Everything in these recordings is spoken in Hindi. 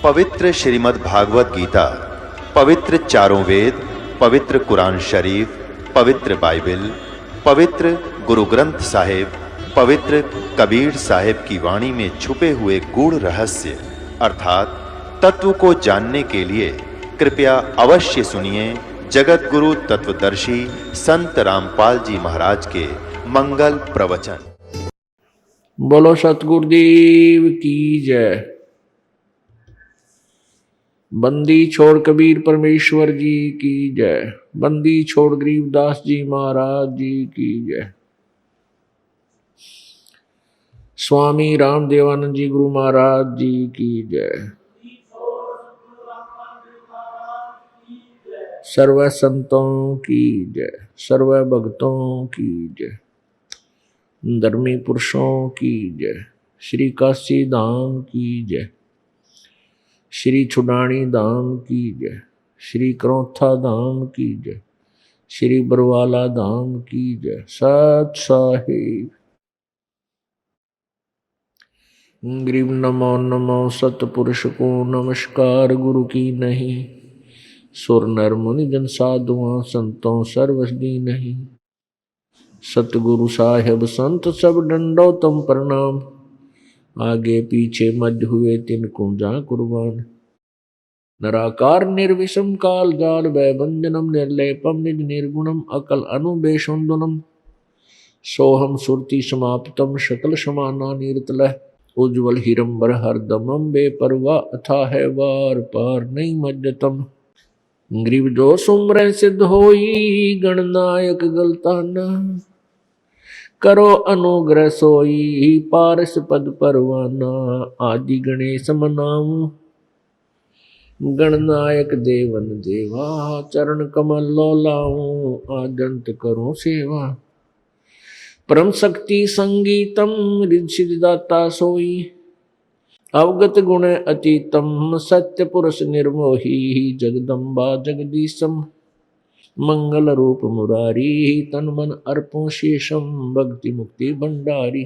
पवित्र श्रीमद् भागवत गीता, पवित्र चारों वेद, पवित्र कुरान शरीफ, पवित्र बाइबल, पवित्र गुरु ग्रंथ साहिब, पवित्र कबीर साहिब की वाणी में छुपे हुए गूढ़ रहस्य अर्थात तत्व को जानने के लिए कृपया अवश्य सुनिए जगत गुरु तत्वदर्शी संत रामपाल जी महाराज के मंगल प्रवचन। बोलो सतगुरुदेव की जय। बंदी छोड़ कबीर परमेश्वर जी की जय। बंदी छोड़ गरीबदास जी महाराज जी की जय। स्वामी रामदेवानंद जी गुरु महाराज जी की जय। सर्व संतों की जय, सर्व भक्तों की जय, धर्मी पुरुषों की जय, श्री काशी धाम की जय, श्री छुडानी धाम की जय, श्री करौथा धाम की जय, श्री बरवाला धाम की जय। सत साहिब ग्रीब नमो नमो सतपुरुष को नमस्कार गुरु की नहीं, सुर नर मुनि जन साधुआं संतों सर्वसदी नहीं। सतगुरु साहेब संत सब डंडो तम प्रणाम, आगे पीछे मध्य हुए तिनको जा कुर्बान। नराकार निर्विषम काल जाल भयभंजनम निर्लेपम निज निर्गुणम अकल अनुबेशुंदनम सोहम सुरति समाप्तम सकल समाना निरतलह उज्ज्वल हिरंबर हरदमम बेपरवा अथा है वार पार नहीं मज्जतम। ग्रीव जो सुमर सिद्ध होई गणनायक गलताना, करो अनुग्रह सोई पारस पद परवाना। आदि गणेश मनाऊं गणनायक देवन देवा, चरण कमल लो लाऊं आदंत करो सेवा। परम शक्ति संगीतम रिद्धिदाता सोई, अवगत गुण अतीतम सत्य पुरुष निर्मोही। जगदम्बा जगदीशम मंगल रूप मुरारी, तन मन अर्पों शेषम भक्ति मुक्ति भंडारी।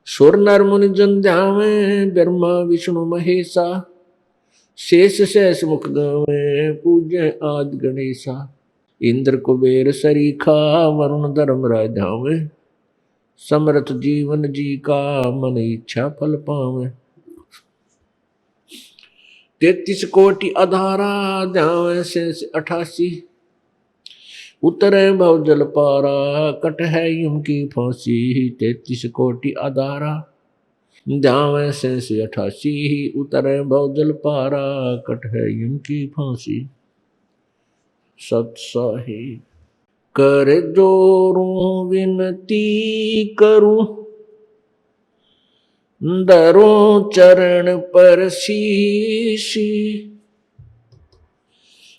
सुर नर मुनि जन ध्यावे ब्रह्मा विष्णु महेशा, शेष शेष मुख गावे पूज्य आदि गणेशा। इंद्र कुबेर सरीखा वरुण धर्म राधावे, समर्थ जीवन जी का मन इच्छा फल पावे। 33 कोटि अधारा ध्यावे शेष 88, उतरे भव जल पारा कट है यम की फांसी। 33 कोटि अधारा ध्यावे शेष 88, उतरे भव जल पारा कट है यम की फांसी। सत साहिब कर जोरूं विनती करूं, धरूं चरण पर शीश।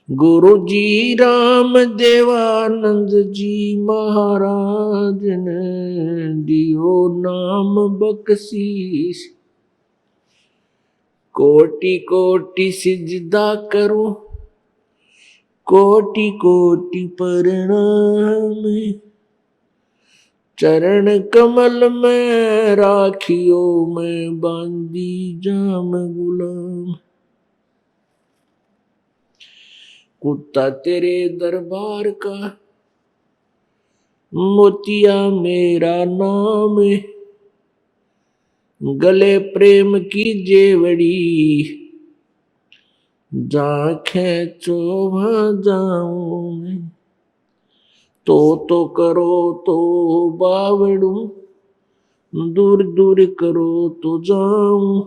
गुरु जी राम देवानंद जी महाराज ने दियो नाम बख्शीश। कोटि कोटि सिजदा करूं, कोटि कोटि प्रणाम। चरण कमल में राखियो मैं बांदी जाम गुलाम। कुत्ता तेरे दरबार का मोतिया मेरा नाम, गले प्रेम की जेवड़ी जा खेचो वहां जाऊं मैं। तो करो तो बावड़ू, दूर दूर करो तो जाऊं।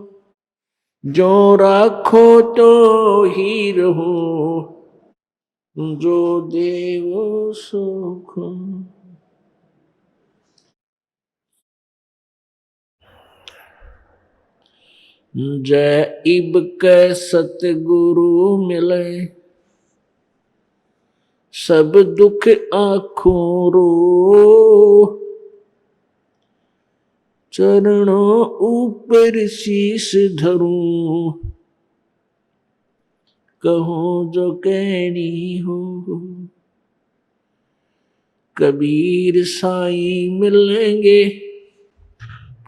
जो राखो तो ही रहूं, जो देवो सुख। जय इब के सतगुरु मिले, सब दुख आँखों रो। चरणों ऊपर शीश धरूं, कहूं जो कहनी हो। कबीर साईं मिलेंगे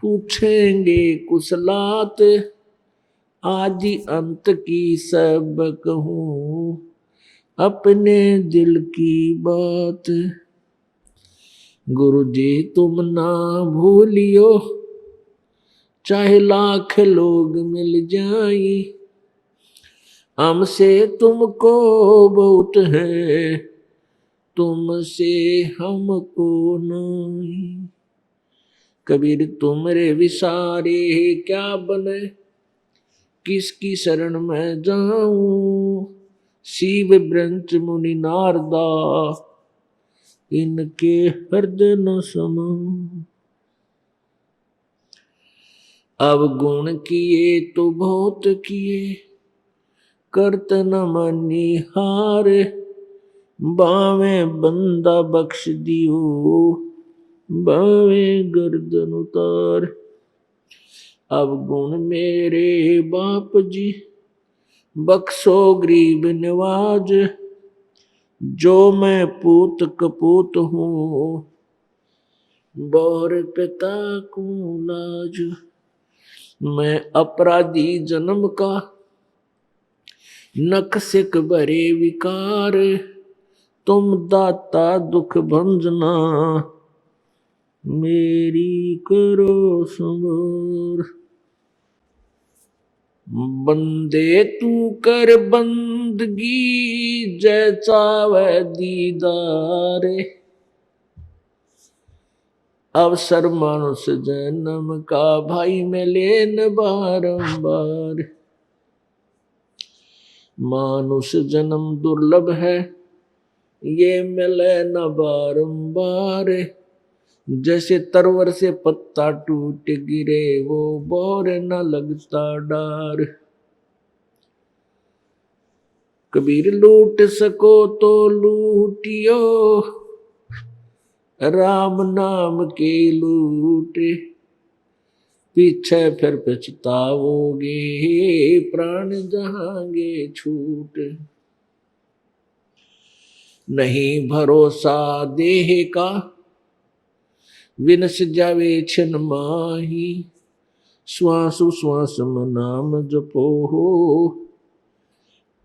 पूछेंगे कुशलात, आदि अंत की सब कहूँ अपने दिल की बात। गुरु जी तुम ना भूलियो चाहे लाख लोग मिल जाए, हमसे तुमको बहुत है तुमसे हमको नहीं। कबीर तुमरे विसारे क्या बने किसकी शरण में जाऊं। शिव ब्रंच मुनि नारदा इनके हृदय न समाऊं। अब गुण किए तो बहुत किए करत न मनी हार, बावे बंदा बख्श दियो बावे गर्दन उतार। अब गुण मेरे बाप जी बख्शो गरीब नवाज, जो मैं पूत कपूत हूँ बौर पिता को लाज। मैं अपराधी जन्म का नख सिक भरे विकार, तुम दाता दुख भंजना मेरी करो संवार। बंदे तू कर बंदगी जैसा वह दीदार, अवसर मानुष जन्म का भाई में लेन बारंबार। मानुष जन्म दुर्लभ है ये मिले न बारंबार, जैसे तरवर से पत्ता टूट गिरे वो बोर न लगता डार। कबीर लूट सको तो लूटियो राम नाम के लूटे, पीछे फिर पछताओगे प्राण जहांगे छूट। नहीं भरोसा देह का विनस जावे छिन माही, श्वास श्वास में नाम जपो हो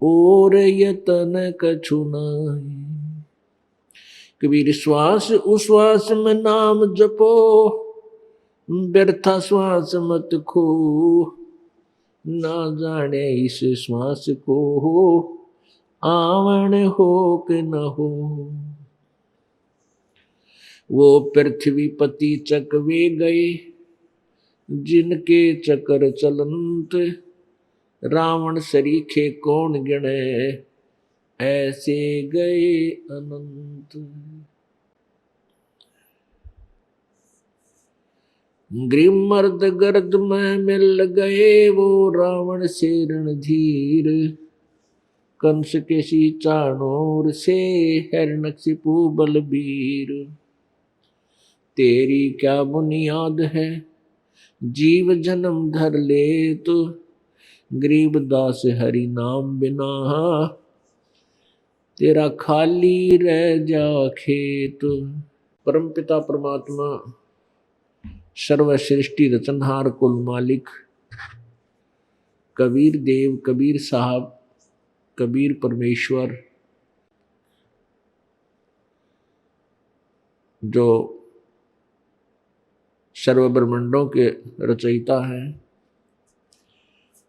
और यतन कछु नाही। कबीर श्वास उश्वास में नाम जपो व्यर्था श्वास मत खो, ना जाने इस श्वास को हो आवन हो कि न हो। वो पृथ्वी पति चकवे गए जिनके चक्कर चलंत, रावण सरीखे कौन गिने ऐसे गए अनंत। ग्रीव मर्द गर्द में मिल गए वो रावण से रणधीर, कंस के सी चाणूर से हिरण्यकशिपु बलबीर। तेरी क्या बुनियाद है जीव जन्म धर ले तो, गरीबदास हरि नाम बिना तेरा खाली रह जा खेत। परमपिता परमात्मा सर्व सृष्टि रचनहार कुल मालिक कबीर देव कबीर साहब कबीर परमेश्वर जो सर्व ब्रह्मांडों के रचयिता हैं,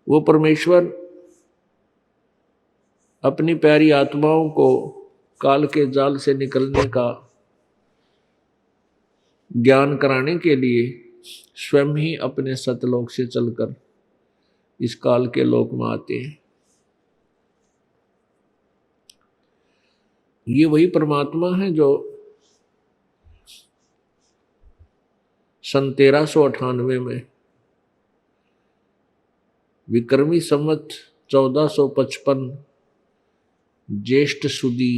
वो परमेश्वर अपनी प्यारी आत्माओं को काल के जाल से निकलने का ज्ञान कराने के लिए स्वयं ही अपने सतलोक से चलकर इस काल के लोक में आते हैं। ये वही परमात्मा है जो सन 1398 में विक्रमी संवत 1455 ज्येष्ठ सुदी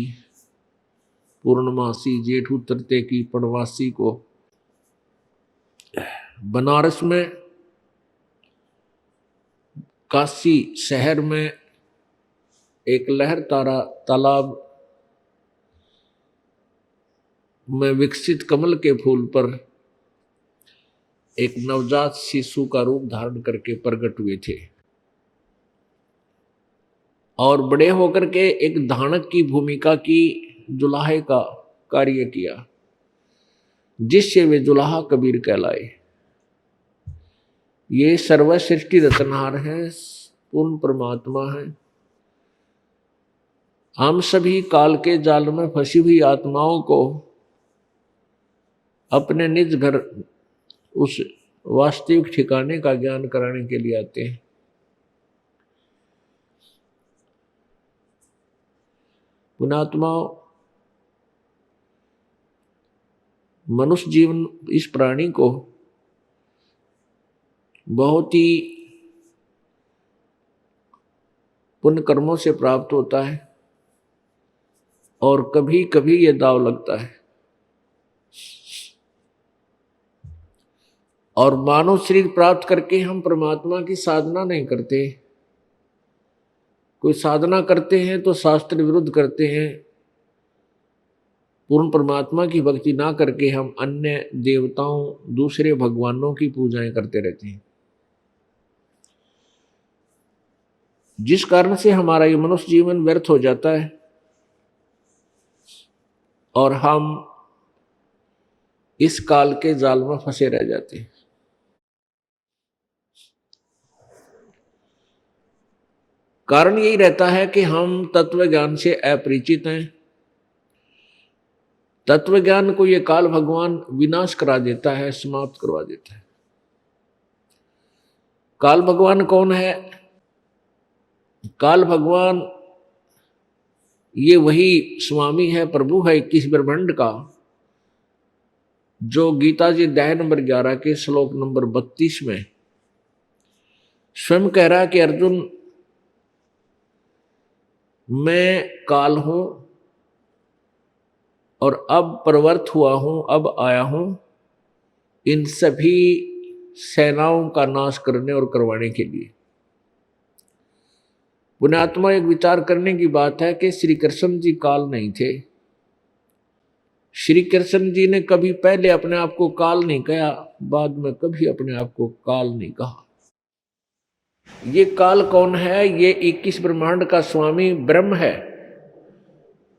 पूर्णमासी जेठ उतरते की पड़वासी को बनारस में काशी शहर में एक लहर तारा तालाब में विकसित कमल के फूल पर एक नवजात शिशु का रूप धारण करके प्रकट हुए थे। और बड़े होकर के एक धानक की भूमिका की, जुलाहे का कार्य किया, जिससे वे जुलाहा कबीर कहलाए। ये सर्व सृष्टि रचनहार है, पूर्ण परमात्मा है। हम सभी काल के जाल में फंसी हुई आत्माओं को अपने निज घर, उस वास्तविक ठिकाने का ज्ञान कराने के लिए आते हैं। पुण्यात्माओं, मनुष्य जीवन इस प्राणी को बहुत ही पुण्य कर्मों से प्राप्त होता है, और कभी कभी ये दाव लगता है। और मानव शरीर प्राप्त करके हम परमात्मा की साधना नहीं करते। कोई साधना करते हैं तो शास्त्र विरुद्ध करते हैं। पूर्ण परमात्मा की भक्ति ना करके हम अन्य देवताओं, दूसरे भगवानों की पूजाएं करते रहते हैं, जिस कारण से हमारा ये मनुष्य जीवन व्यर्थ हो जाता है और हम इस काल के जाल में फंसे रह जाते हैं। कारण यही रहता है कि हम तत्व ज्ञान से अपरिचित हैं। तत्व ज्ञान को ये काल भगवान विनाश करा देता है, समाप्त करवा देता है। काल भगवान कौन है? काल भगवान ये वही स्वामी है, प्रभु है 21 ब्रह्मांड का, जो गीता जी अध्याय नंबर 11 के श्लोक नंबर 32 में स्वयं कह रहा है कि अर्जुन, मैं काल हूं और अब प्रवृत्त हुआ हूं, अब आया हूं इन सभी सेनाओं का नाश करने और करवाने के लिए। पुण्यात्मा, एक विचार करने की बात है कि श्री कृष्ण जी काल नहीं थे। श्री कृष्ण जी ने कभी पहले अपने आप को काल नहीं कहा, बाद में कभी अपने आप को काल नहीं कहा। ये काल कौन है? ये 21 ब्रह्मांड का स्वामी ब्रह्म है,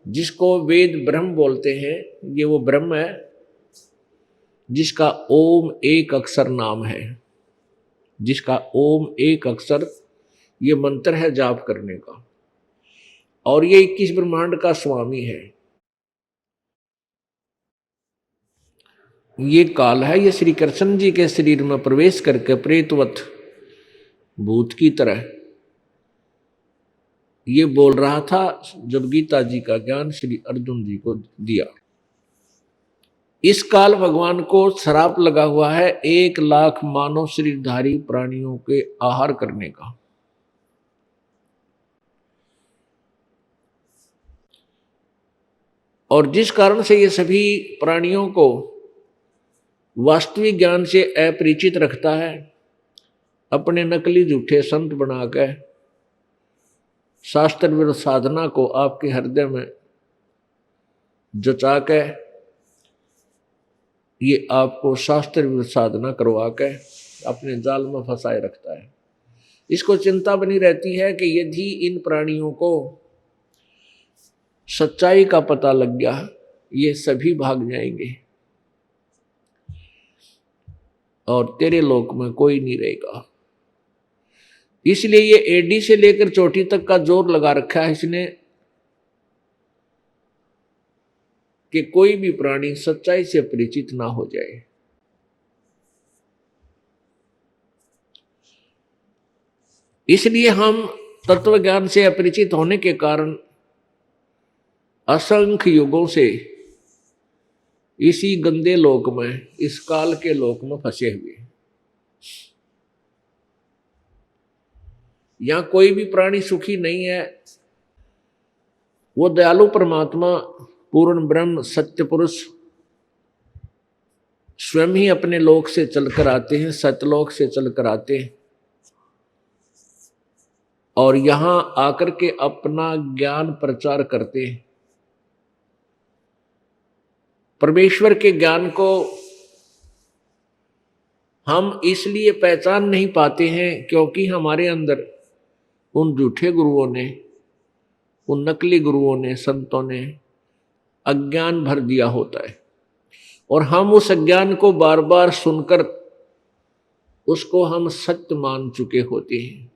जिसको वेद ब्रह्म बोलते हैं। ये वो ब्रह्म है जिसका ओम एक अक्षर नाम है, जिसका ओम एक अक्षर ये मंत्र है जाप करने का, और ये 21 ब्रह्मांड का स्वामी है। ये काल है, ये श्री कृष्ण जी के शरीर में प्रवेश करके प्रेतवत भूत की तरह ये बोल रहा था जब गीता जी का ज्ञान श्री अर्जुन जी को दिया। इस काल भगवान को श्राप लगा हुआ है 1 लाख मानव शरीरधारी प्राणियों के आहार करने का। और जिस कारण से ये सभी प्राणियों को वास्तविक ज्ञान से अपरिचित रखता है, अपने नकली झूठे संत बनाकर शास्त्र विरुद्ध साधना को आपके हृदय में जचा के ये आपको शास्त्र विरुद्ध साधना करवा के अपने जाल में फंसाए रखता है। इसको चिंता बनी रहती है कि यदि इन प्राणियों को सच्चाई का पता लग गया, ये सभी भाग जाएंगे और तेरे लोक में कोई नहीं रहेगा। इसलिए ये एडी से लेकर चोटी तक का जोर लगा रखा है इसने कि कोई भी प्राणी सच्चाई से परिचित ना हो जाए। इसलिए हम तत्व ज्ञान से अपरिचित होने के कारण असंख्य युगों से इसी गंदे लोक में, इस काल के लोक में फंसे हुए। यहां कोई भी प्राणी सुखी नहीं है। वो दयालु परमात्मा, पूर्ण ब्रह्म, सत्य पुरुष स्वयं ही अपने लोक से चलकर आते हैं, सतलोक से चलकर आते हैं और यहां आकर के अपना ज्ञान प्रचार करते हैं। परमेश्वर के ज्ञान को हम इसलिए पहचान नहीं पाते हैं क्योंकि हमारे अंदर उन झूठे गुरुओं ने उन नकली गुरुओं ने, संतों ने अज्ञान भर दिया होता है, और हम उस अज्ञान को बार बार सुनकर उसको हम सत्य मान चुके होते हैं।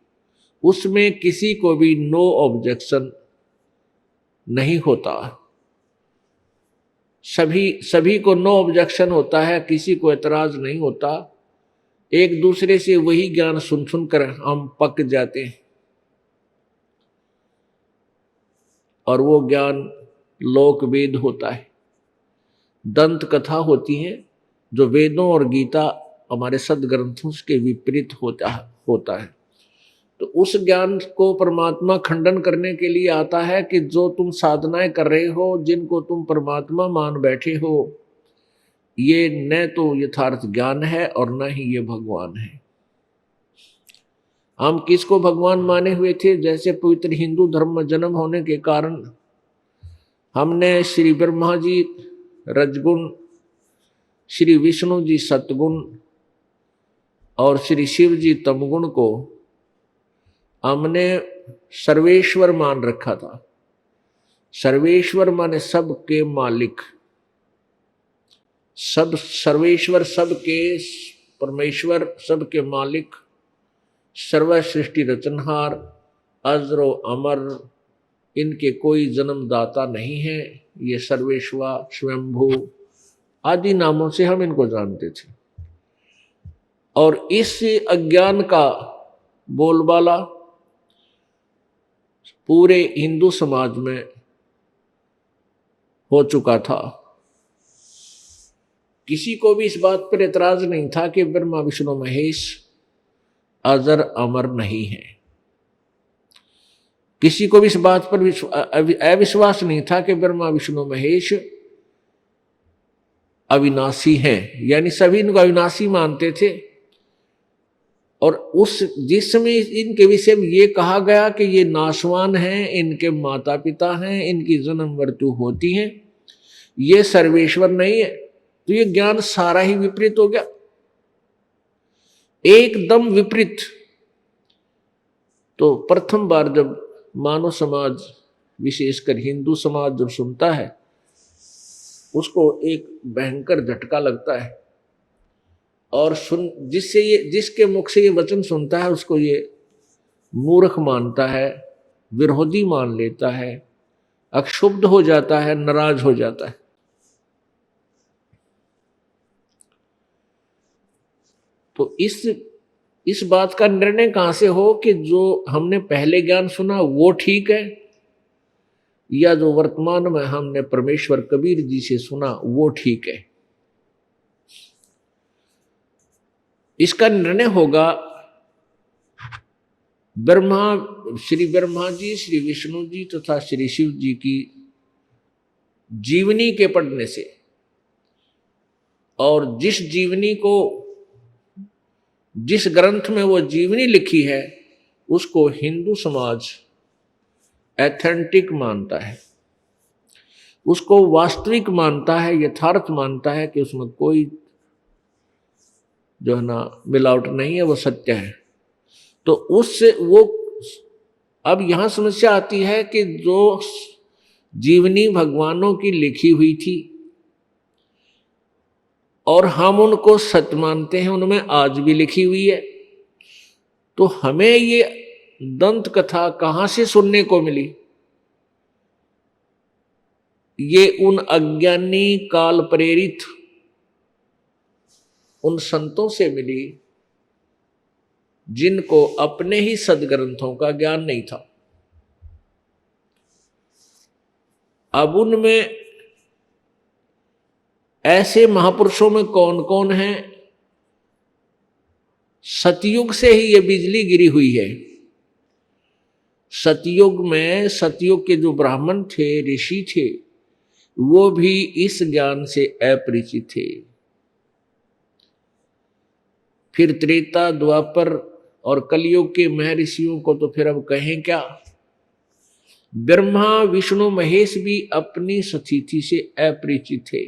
उसमें किसी को भी नो ऑब्जेक्शन नहीं होता, सभी को नो ऑब्जेक्शन होता है, किसी को एतराज नहीं होता। एक दूसरे से वही ज्ञान सुन सुनकर हम पक जाते हैं, और वो ज्ञान लोक वेद होता है, दंत कथा होती है, जो वेदों और गीता हमारे सदग्रंथों के विपरीत होता है। तो उस ज्ञान को परमात्मा खंडन करने के लिए आता है कि जो तुम साधनाएं कर रहे हो, जिनको तुम परमात्मा मान बैठे हो, ये न तो यथार्थ ज्ञान है और न ही ये भगवान है। हम किसको भगवान माने हुए थे? जैसे पवित्र हिंदू धर्म में जन्म होने के कारण हमने श्री ब्रह्मा जी रजगुण, श्री विष्णु जी सतगुण और श्री शिव जी तमगुण को हमने सर्वेश्वर मान रखा था। सर्वेश्वर माने सबके मालिक, सब सर्वेश्वर, सबके परमेश्वर, सबके मालिक, सर्व सृष्टि रचनहार, अजरो अमर, इनके कोई जन्मदाता नहीं है। ये सर्वेश्वर, स्वयंभू आदि नामों से हम इनको जानते थे। और इस अज्ञान का बोलबाला पूरे हिंदू समाज में हो चुका था। किसी को भी इस बात पर एतराज नहीं था कि ब्रह्मा विष्णु महेश अजर अमर नहीं है। किसी को भी इस बात पर अविश्वास नहीं था कि ब्रह्मा विष्णु महेश अविनाशी हैं, यानी सभी इनको अविनाशी मानते थे। और उस जिस समय इनके विषय में ये कहा गया कि ये नाशवान हैं, इनके माता पिता हैं, इनकी जन्म मृत्यु होती है, ये सर्वेश्वर नहीं है, तो ये ज्ञान सारा ही विपरीत हो गया, एकदम विपरीत। तो प्रथम बार जब मानव समाज, विशेषकर हिंदू समाज जब सुनता है, उसको एक भयंकर झटका लगता है, और जिसके मुख से ये वचन सुनता है उसको ये मूर्ख मानता है, विरोधी मान लेता है, अक्षुब्ध हो जाता है, नाराज हो जाता है। तो इस बात का निर्णय कहां से हो कि जो हमने पहले ज्ञान सुना वो ठीक है, या जो वर्तमान में हमने परमेश्वर कबीर जी से सुना वो ठीक है? इसका निर्णय होगा श्री ब्रह्मा जी, श्री विष्णु जी तथा श्री शिव जी की जीवनी के पढ़ने से। और जिस जीवनी को, जिस ग्रंथ में वो जीवनी लिखी है, उसको हिंदू समाज एथेंटिक मानता है, उसको वास्तविक मानता है, यथार्थ मानता है कि उसमें कोई जो है ना मिलावट नहीं है, वो सत्य है। तो उससे वो, अब यहां समस्या आती है कि जो जीवनी भगवानों की लिखी हुई थी और हम उनको सत्य मानते हैं, उनमें आज भी लिखी हुई है, तो हमें ये दंत कथा कहां से सुनने को मिली? ये उन अज्ञानी काल प्रेरित उन संतों से मिली जिनको अपने ही सदग्रंथों का ज्ञान नहीं था। अब उनमें ऐसे महापुरुषों में कौन कौन है? सतयुग से ही ये बिजली गिरी हुई है। सतयुग में, सतयुग के जो ब्राह्मण थे, ऋषि थे, वो भी इस ज्ञान से अपरिचित थे। फिर त्रेता, द्वापर और कलयुग के महर्षियों को तो फिर अब कहें क्या। ब्रह्मा विष्णु महेश भी अपनी स्थिति से अपरिचित थे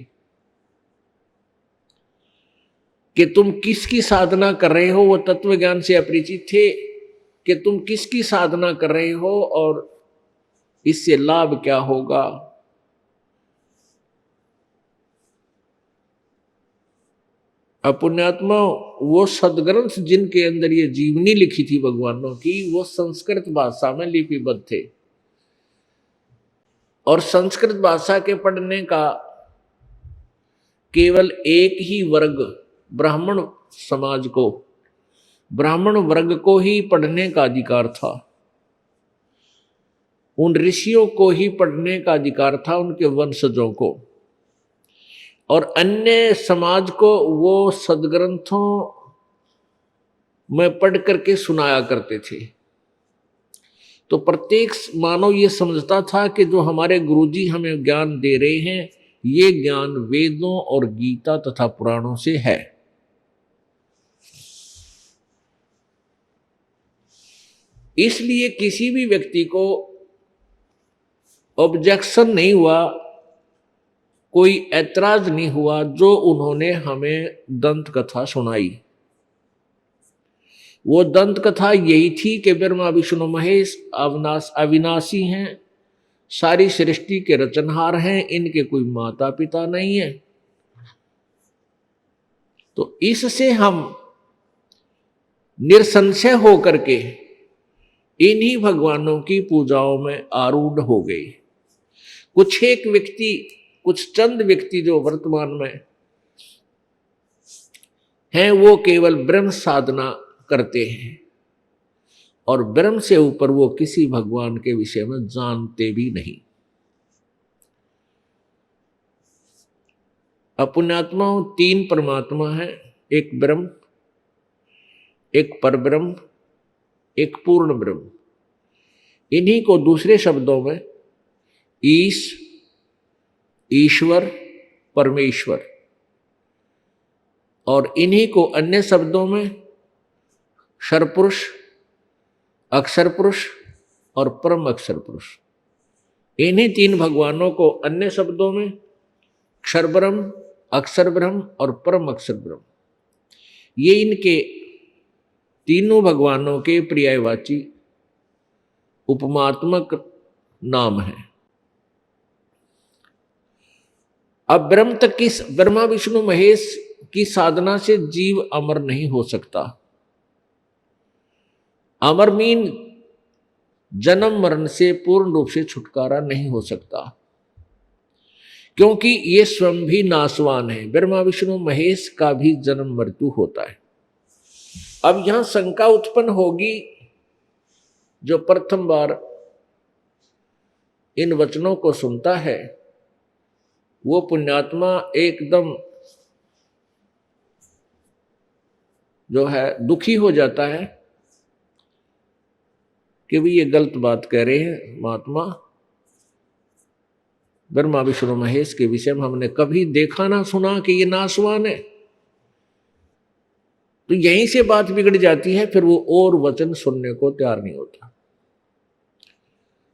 कि तुम किसकी साधना कर रहे हो, वो तत्व ज्ञान से अपरिचित थे कि तुम किसकी साधना कर रहे हो और इससे लाभ क्या होगा। अपुण्यात्मा, वो सदग्रंथ जिनके अंदर ये जीवनी लिखी थी भगवानों की, वो संस्कृत भाषा में लिपिबद्ध थे, और संस्कृत भाषा के पढ़ने का केवल एक ही वर्ग, ब्राह्मण समाज को, ब्राह्मण वर्ग को ही पढ़ने का अधिकार था। उन ऋषियों को ही पढ़ने का अधिकार था, उनके वंशजों को, और अन्य समाज को वो सदग्रंथों में पढ़ करके सुनाया करते थे। तो प्रत्येक मानव ये समझता था कि जो हमारे गुरुजी हमें ज्ञान दे रहे हैं, ये ज्ञान वेदों और गीता तथा पुराणों से है। इसलिए किसी भी व्यक्ति को ऑब्जेक्शन नहीं हुआ, कोई ऐतराज नहीं हुआ जो उन्होंने हमें दंत कथा सुनाई। वो दंत कथा यही थी कि ब्रह्मा विष्णु महेश अविनाशी हैं, सारी सृष्टि के रचनहार हैं, इनके कोई माता पिता नहीं है। तो इससे हम निसंशय होकर के इन्हीं भगवानों की पूजाओं में आरूढ़ हो गए। कुछ चंद व्यक्ति जो वर्तमान में हैं, वो केवल ब्रह्म साधना करते हैं, और ब्रह्म से ऊपर वो किसी भगवान के विषय में जानते भी नहीं। अपुण्यात्माओं, तीन परमात्मा है, एक ब्रह्म, एक परब्रह्म, एक पूर्ण ब्रह्म। इन्हीं को दूसरे शब्दों में ईश्वर, परमेश्वर, और इन्हीं को अन्य शब्दों में क्षर पुरुष, अक्षर पुरुष और परम अक्षर पुरुष। इन्हीं तीन भगवानों को अन्य शब्दों में क्षर ब्रह्म, अक्षर ब्रह्म और परम अक्षर ब्रह्म, ये इनके तीनों भगवानों के पर्यायवाची उपमात्मक नाम है। अब ब्रह्मा विष्णु महेश की साधना से जीव अमर नहीं हो सकता। अमर मीन जन्म मरण से पूर्ण रूप से छुटकारा नहीं हो सकता, क्योंकि ये स्वयं भी नाशवान है। ब्रह्मा विष्णु महेश का भी जन्म मृत्यु होता है। अब यहां शंका उत्पन्न होगी, जो प्रथम बार इन वचनों को सुनता है वो पुण्यात्मा एकदम जो है दुखी हो जाता है कि भी ये गलत बात कह रहे हैं महात्मा। ब्रह्मा विष्णु महेश के विषय में हमने कभी देखा ना सुना कि ये नाशवान है। तो यहीं से बात बिगड़ जाती है, फिर वो और वचन सुनने को तैयार नहीं होता।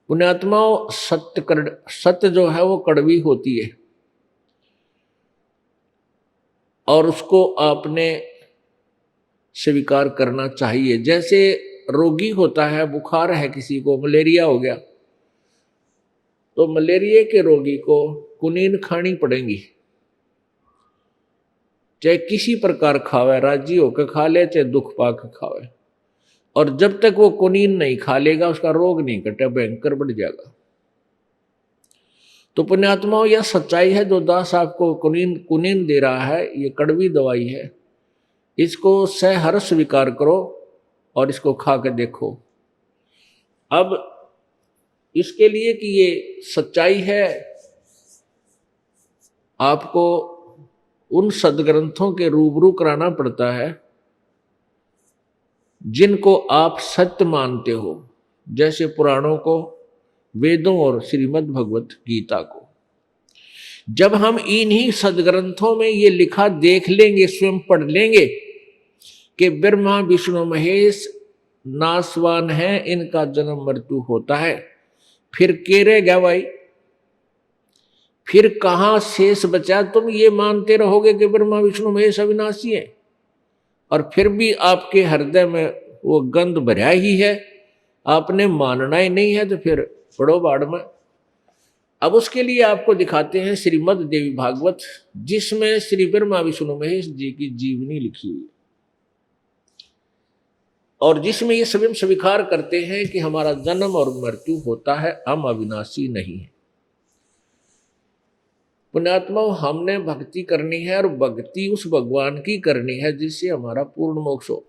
पुण्यात्माओं, सत्य जो है वो कड़वी होती है, और उसको आपने स्वीकार करना चाहिए। जैसे रोगी होता है, बुखार है, किसी को मलेरिया हो गया, तो मलेरिया के रोगी को कुनीन खानी पड़ेगी, चाहे किसी प्रकार खावे, राजी होकर खा ले, चाहे दुख पाकर खावे, और जब तक वो कुनीन नहीं खा लेगा उसका रोग नहीं कटे, भयंकर बढ़ जाएगा। तो पुण्यात्माओं, यह सच्चाई है। जो दास आपको कुनीन दे रहा है, ये कड़वी दवाई है, इसको सहर्ष स्वीकार करो और इसको खा के देखो। अब इसके लिए कि ये सच्चाई है, आपको उन सदग्रंथों के रूबरू कराना पड़ता है जिनको आप सत्य मानते हो, जैसे पुराणों को, वेदों और श्रीमद् भगवत गीता को। जब हम इन्हीं सदग्रंथों में ये लिखा देख लेंगे, स्वयं पढ़ लेंगे कि ब्रह्मा विष्णु महेश नाशवान है, इनका जन्म मृत्यु होता है, फिर के रह गया भाई, फिर कहां शेष बचा। तुम ये मानते रहोगे कि ब्रह्मा विष्णु महेश अविनाशी है, और फिर भी आपके हृदय में वो गंध भरा ही है, आपने मानना ही नहीं है, तो फिर पढ़ो बाढ़ में। अब उसके लिए आपको दिखाते हैं श्रीमद् देवी भागवत, जिसमें श्री ब्रह्मा विष्णु महेश जी की जीवनी लिखी हुई है, और जिसमें ये स्वयं स्वीकार करते हैं कि हमारा जन्म और मृत्यु होता है, हम अविनाशी नहीं है। पुण्यात्मा, हमने भक्ति करनी है, और भक्ति उस भगवान की करनी है जिससे हमारा पूर्ण मोक्ष हो,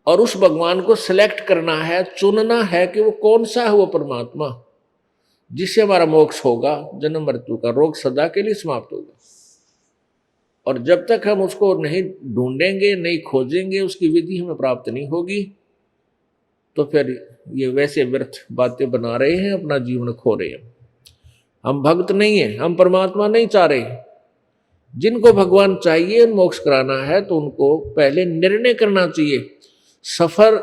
और उस भगवान को सिलेक्ट करना है, चुनना है कि वो कौन सा है वो परमात्मा जिससे हमारा मोक्ष होगा, जन्म मृत्यु का रोग सदा के लिए समाप्त होगा। और जब तक हम उसको नहीं ढूंढेंगे, नहीं खोजेंगे, उसकी विधि हमें प्राप्त नहीं होगी, तो फिर ये वैसे व्यर्थ बातें बना रहे हैं, अपना जीवन खो रहे हैं। हम भक्त नहीं है, हम परमात्मा नहीं चाह रहे। जिनको भगवान चाहिए, मोक्ष कराना है, तो उनको पहले निर्णय करना चाहिए। सफर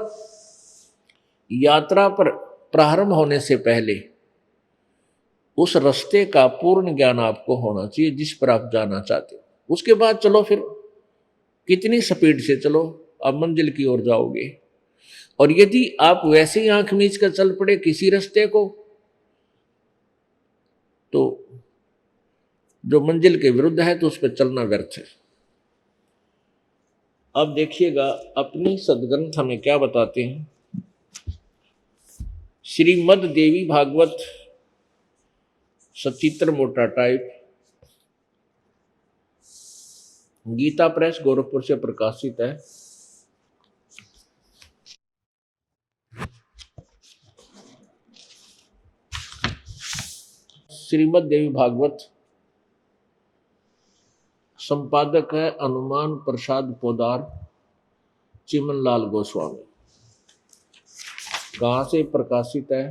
यात्रा पर प्रारंभ होने से पहले उस रास्ते का पूर्ण ज्ञान आपको होना चाहिए जिस पर आप जाना चाहते हो। उसके बाद चलो, फिर कितनी स्पीड से चलो, आप मंजिल की ओर जाओगे। और यदि आप वैसे ही आंख मीच कर चल पड़े किसी रास्ते को, तो जो मंजिल के विरुद्ध है, तो उस पर चलना व्यर्थ है। अब देखिएगा अपनी सदग्रंथ हमें क्या बताते हैं। श्रीमद् देवी भागवत सचित्र मोटा टाइप, गीता प्रेस गोरखपुर से प्रकाशित है। श्रीमद् देवी भागवत, संपादक है हनुमान प्रसाद पोदार, चिमन लाल गोस्वामी। कहाँ से प्रकाशित है?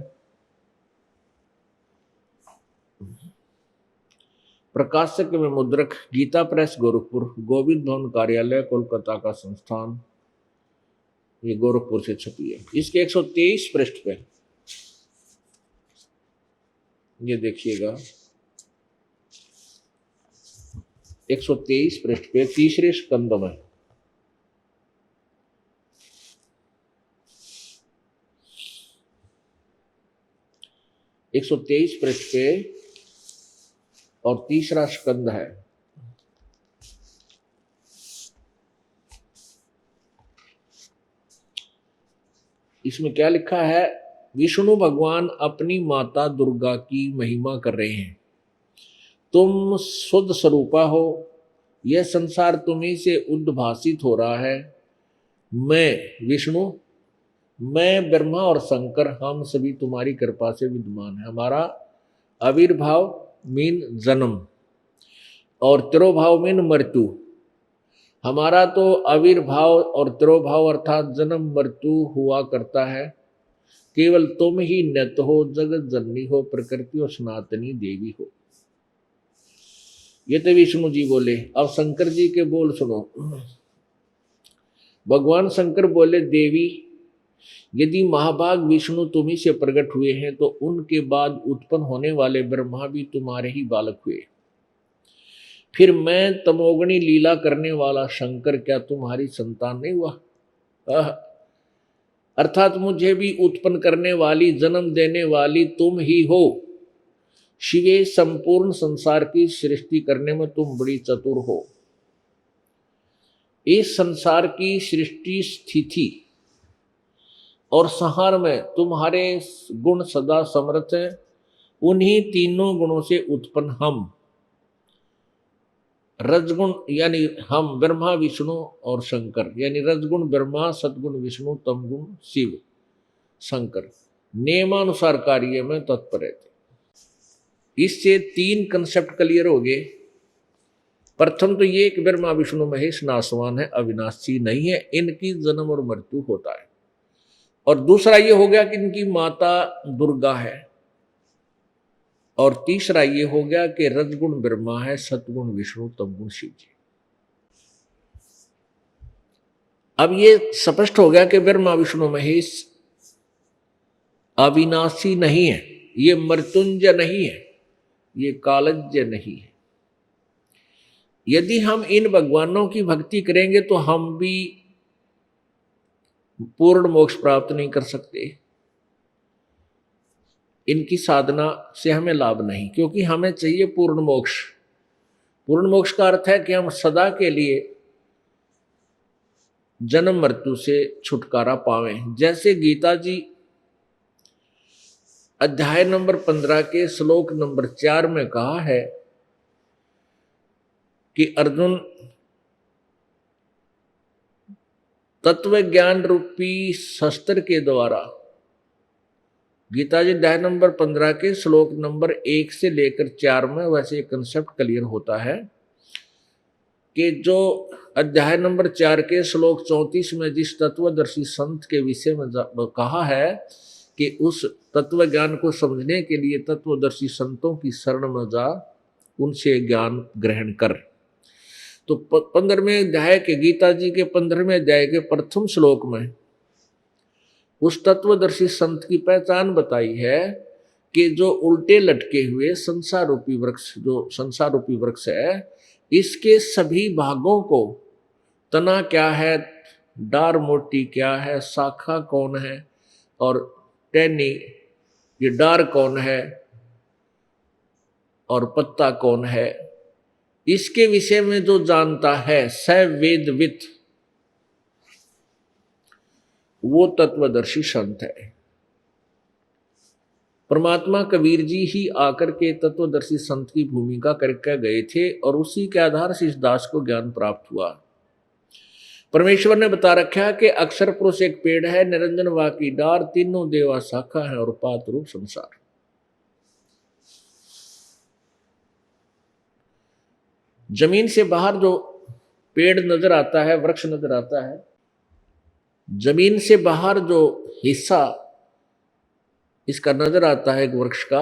प्रकाशक में मुद्रक गीता प्रेस गोरखपुर, गोविंद भवन कार्यालय कोलकाता का संस्थान, ये गोरखपुर से छपी है। इसके 123 पृष्ठ पे ये देखिएगा, 123 पृष्ठ पे तीसरे स्कंद में एक 123 पृष्ठ पे और तीसरा स्कंद है। इसमें क्या लिखा है? विष्णु भगवान अपनी माता दुर्गा की महिमा कर रहे हैं। तुम शुद्ध स्वरूपा हो, यह संसार तुम्ही से उद्भासित हो रहा है। मैं विष्णु, मैं ब्रह्मा और शंकर, हम सभी तुम्हारी कृपा से विद्यमान है। हमारा आविर्भाव मीन जन्म और तिरोभाव मीन मृत्यु। हमारा तो आविर्भाव और तिरोभाव अर्थात जन्म मृत्यु हुआ करता है। केवल तुम ही नित हो, जगत जननी हो, प्रकृति और सनातनी देवी हो। ये तो विष्णु जी बोले। अब शंकर जी के बोल सुनो। भगवान शंकर बोले, देवी यदि महाभाग विष्णु तुम्ही से प्रकट हुए हैं, तो उनके बाद उत्पन्न होने वाले ब्रह्मा भी तुम्हारे ही बालक हुए। फिर मैं तमोगणी लीला करने वाला शंकर क्या तुम्हारी संतान नहीं हुआ? अर्थात मुझे भी उत्पन्न करने वाली, जन्म देने वाली तुम ही हो। शिवे, संपूर्ण संसार की सृष्टि करने में तुम बड़ी चतुर हो। इस संसार की सृष्टि, स्थिति और संहार में तुम्हारे गुण सदा समर्थ हैं। उन्हीं तीनों गुणों से उत्पन्न हम, रजगुण यानी हम ब्रह्मा विष्णु और शंकर, यानी रजगुण ब्रह्मा, सदगुण विष्णु, तमगुण शिव शंकर, नियमानुसार कार्य में तत्पर रहते। इससे 3 कंसेप्ट क्लियर हो गए। प्रथम तो ये कि ब्रह्मा विष्णु महेश नासवान है, अविनाशी नहीं है, इनकी जन्म और मृत्यु होता है। और दूसरा ये हो गया कि इनकी माता दुर्गा है। और तीसरा ये हो गया कि रजगुण ब्रह्मा है, सतगुण विष्णु, तमगुण शिव जी। अब ये स्पष्ट हो गया कि ब्रह्मा विष्णु महेश अविनाशी नहीं है, ये मृत्युंजय नहीं है, ये कालज्ञ नहीं है। यदि हम इन भगवानों की भक्ति करेंगे तो हम भी पूर्ण मोक्ष प्राप्त नहीं कर सकते। इनकी साधना से हमें लाभ नहीं, क्योंकि हमें चाहिए पूर्ण मोक्ष। पूर्ण मोक्ष का अर्थ है कि हम सदा के लिए जन्म मृत्यु से छुटकारा पावें। जैसे गीता जी अध्याय नंबर 15 के श्लोक नंबर 4 में कहा है कि अर्जुन तत्व ज्ञान रूपी शस्त्र के द्वारा, गीता जी अध्याय नंबर 15 के श्लोक नंबर 1 से लेकर 4 में वैसे कंसेप्ट क्लियर होता है कि जो अध्याय नंबर 4 के श्लोक 34 में जिस तत्वदर्शी संत के विषय में कहा है कि उस तत्व ज्ञान को समझने के लिए तत्वदर्शी संतों की शरण में जा, उनसे ज्ञान ग्रहण कर। तो 15वें अध्याय के गीता जी के 15वें अध्याय के प्रथम श्लोक में उस तत्वदर्शी संत की पहचान बताई है कि जो उल्टे लटके हुए संसार रूपी वृक्ष, जो संसार रूपी वृक्ष है, इसके सभी भागों को, तना क्या है, डार मोटी क्या है, शाखा कौन है और टहनी ये डार कौन है और पत्ता कौन है, इसके विषय में जो जानता है स वेदवित, वो तत्वदर्शी संत है। परमात्मा कबीर जी ही आकर के तत्वदर्शी संत की भूमिका करके गए थे और उसी के आधार से इस दास को ज्ञान प्राप्त हुआ। परमेश्वर ने बता रखा है कि अक्षर पुरुष एक पेड़ है, निरंजन वा की डार, तीनों देवा शाखा है और पात रूप संसार। जमीन से बाहर जो पेड़ नजर आता है, वृक्ष नजर आता है, जमीन से बाहर जो हिस्सा इसका नजर आता है एक वृक्ष का,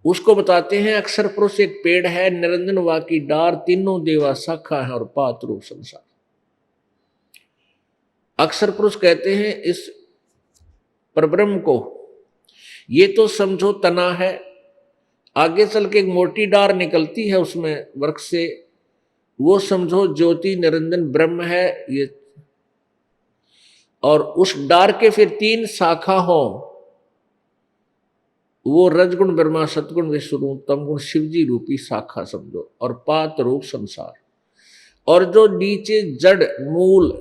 उसको बताते हैं अक्षर पुरुष एक पेड़ है, निरंजन वा की डार, तीनों देवा शाखा है और पात रूप संसार। अक्षर पुरुष कहते हैं इस परब्रह्म को। ये तो समझो तना है, आगे चल के एक मोटी डार निकलती है उसमें वृक्ष से, वो समझो ज्योति निरंजन ब्रह्म है ये। और उस डार के फिर 3 शाखा हो, वो रजगुण ब्रह्मा, सतगुण विष्णु, तमगुण शिवजी रूपी शाखा समझो, और पात रूप संसार। और जो नीचे जड़ मूल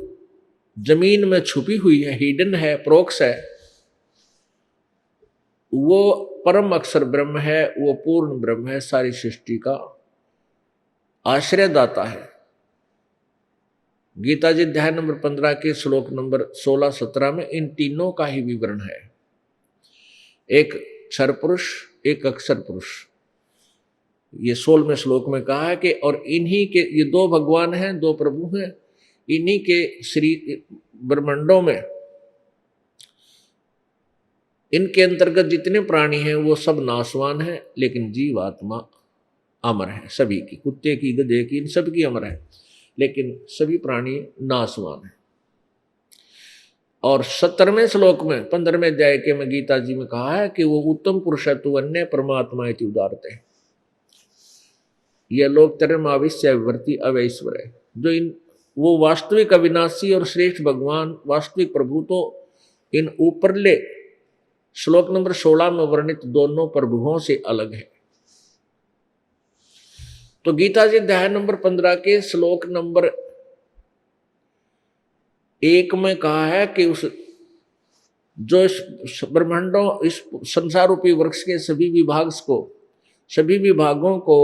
जमीन में छुपी हुई है, हिडन है, प्रोक्ष है, वो परम अक्षर ब्रह्म है, वो पूर्ण ब्रह्म है, सारी सृष्टि का आश्रयदाता है। गीता जी अध्याय नंबर 15 के श्लोक नंबर 16-17 में इन तीनों का ही विवरण है। एक क्षर पुरुष, एक अक्षर पुरुष, ये 16वें श्लोक में कहा है कि और इन्हीं के, ये 2 भगवान हैं, 2 प्रभु हैं, इन्हीं के श्री ब्रह्मांडों में, इनके अंतर्गत जितने प्राणी हैं वो सब नाशवान हैं, लेकिन जीवात्मा अमर है सभी की, कुत्ते की, गधे की, इन सब की अमर है, लेकिन सभी प्राणी नाशवान हैं। और 17वें श्लोक में 15वें अध्याय के में गीता जी में कहा है कि वो उत्तम पुरुष है तु अन्य परमात्मा इति उदारते, यह लोक तरम आविश्य विवर्ती अवैश्वर है। जो इन वो वास्तविक अविनाशी और श्रेष्ठ भगवान, वास्तविक प्रभु तो इन ऊपरले श्लोक नंबर 16 में वर्णित दोनों प्रभुओं से अलग है। तो गीता जी अध्याय नंबर 15 के श्लोक नंबर 1 में कहा है कि उस जो इस ब्रह्मांडों, इस संसार रूपी वृक्ष के सभी विभागों को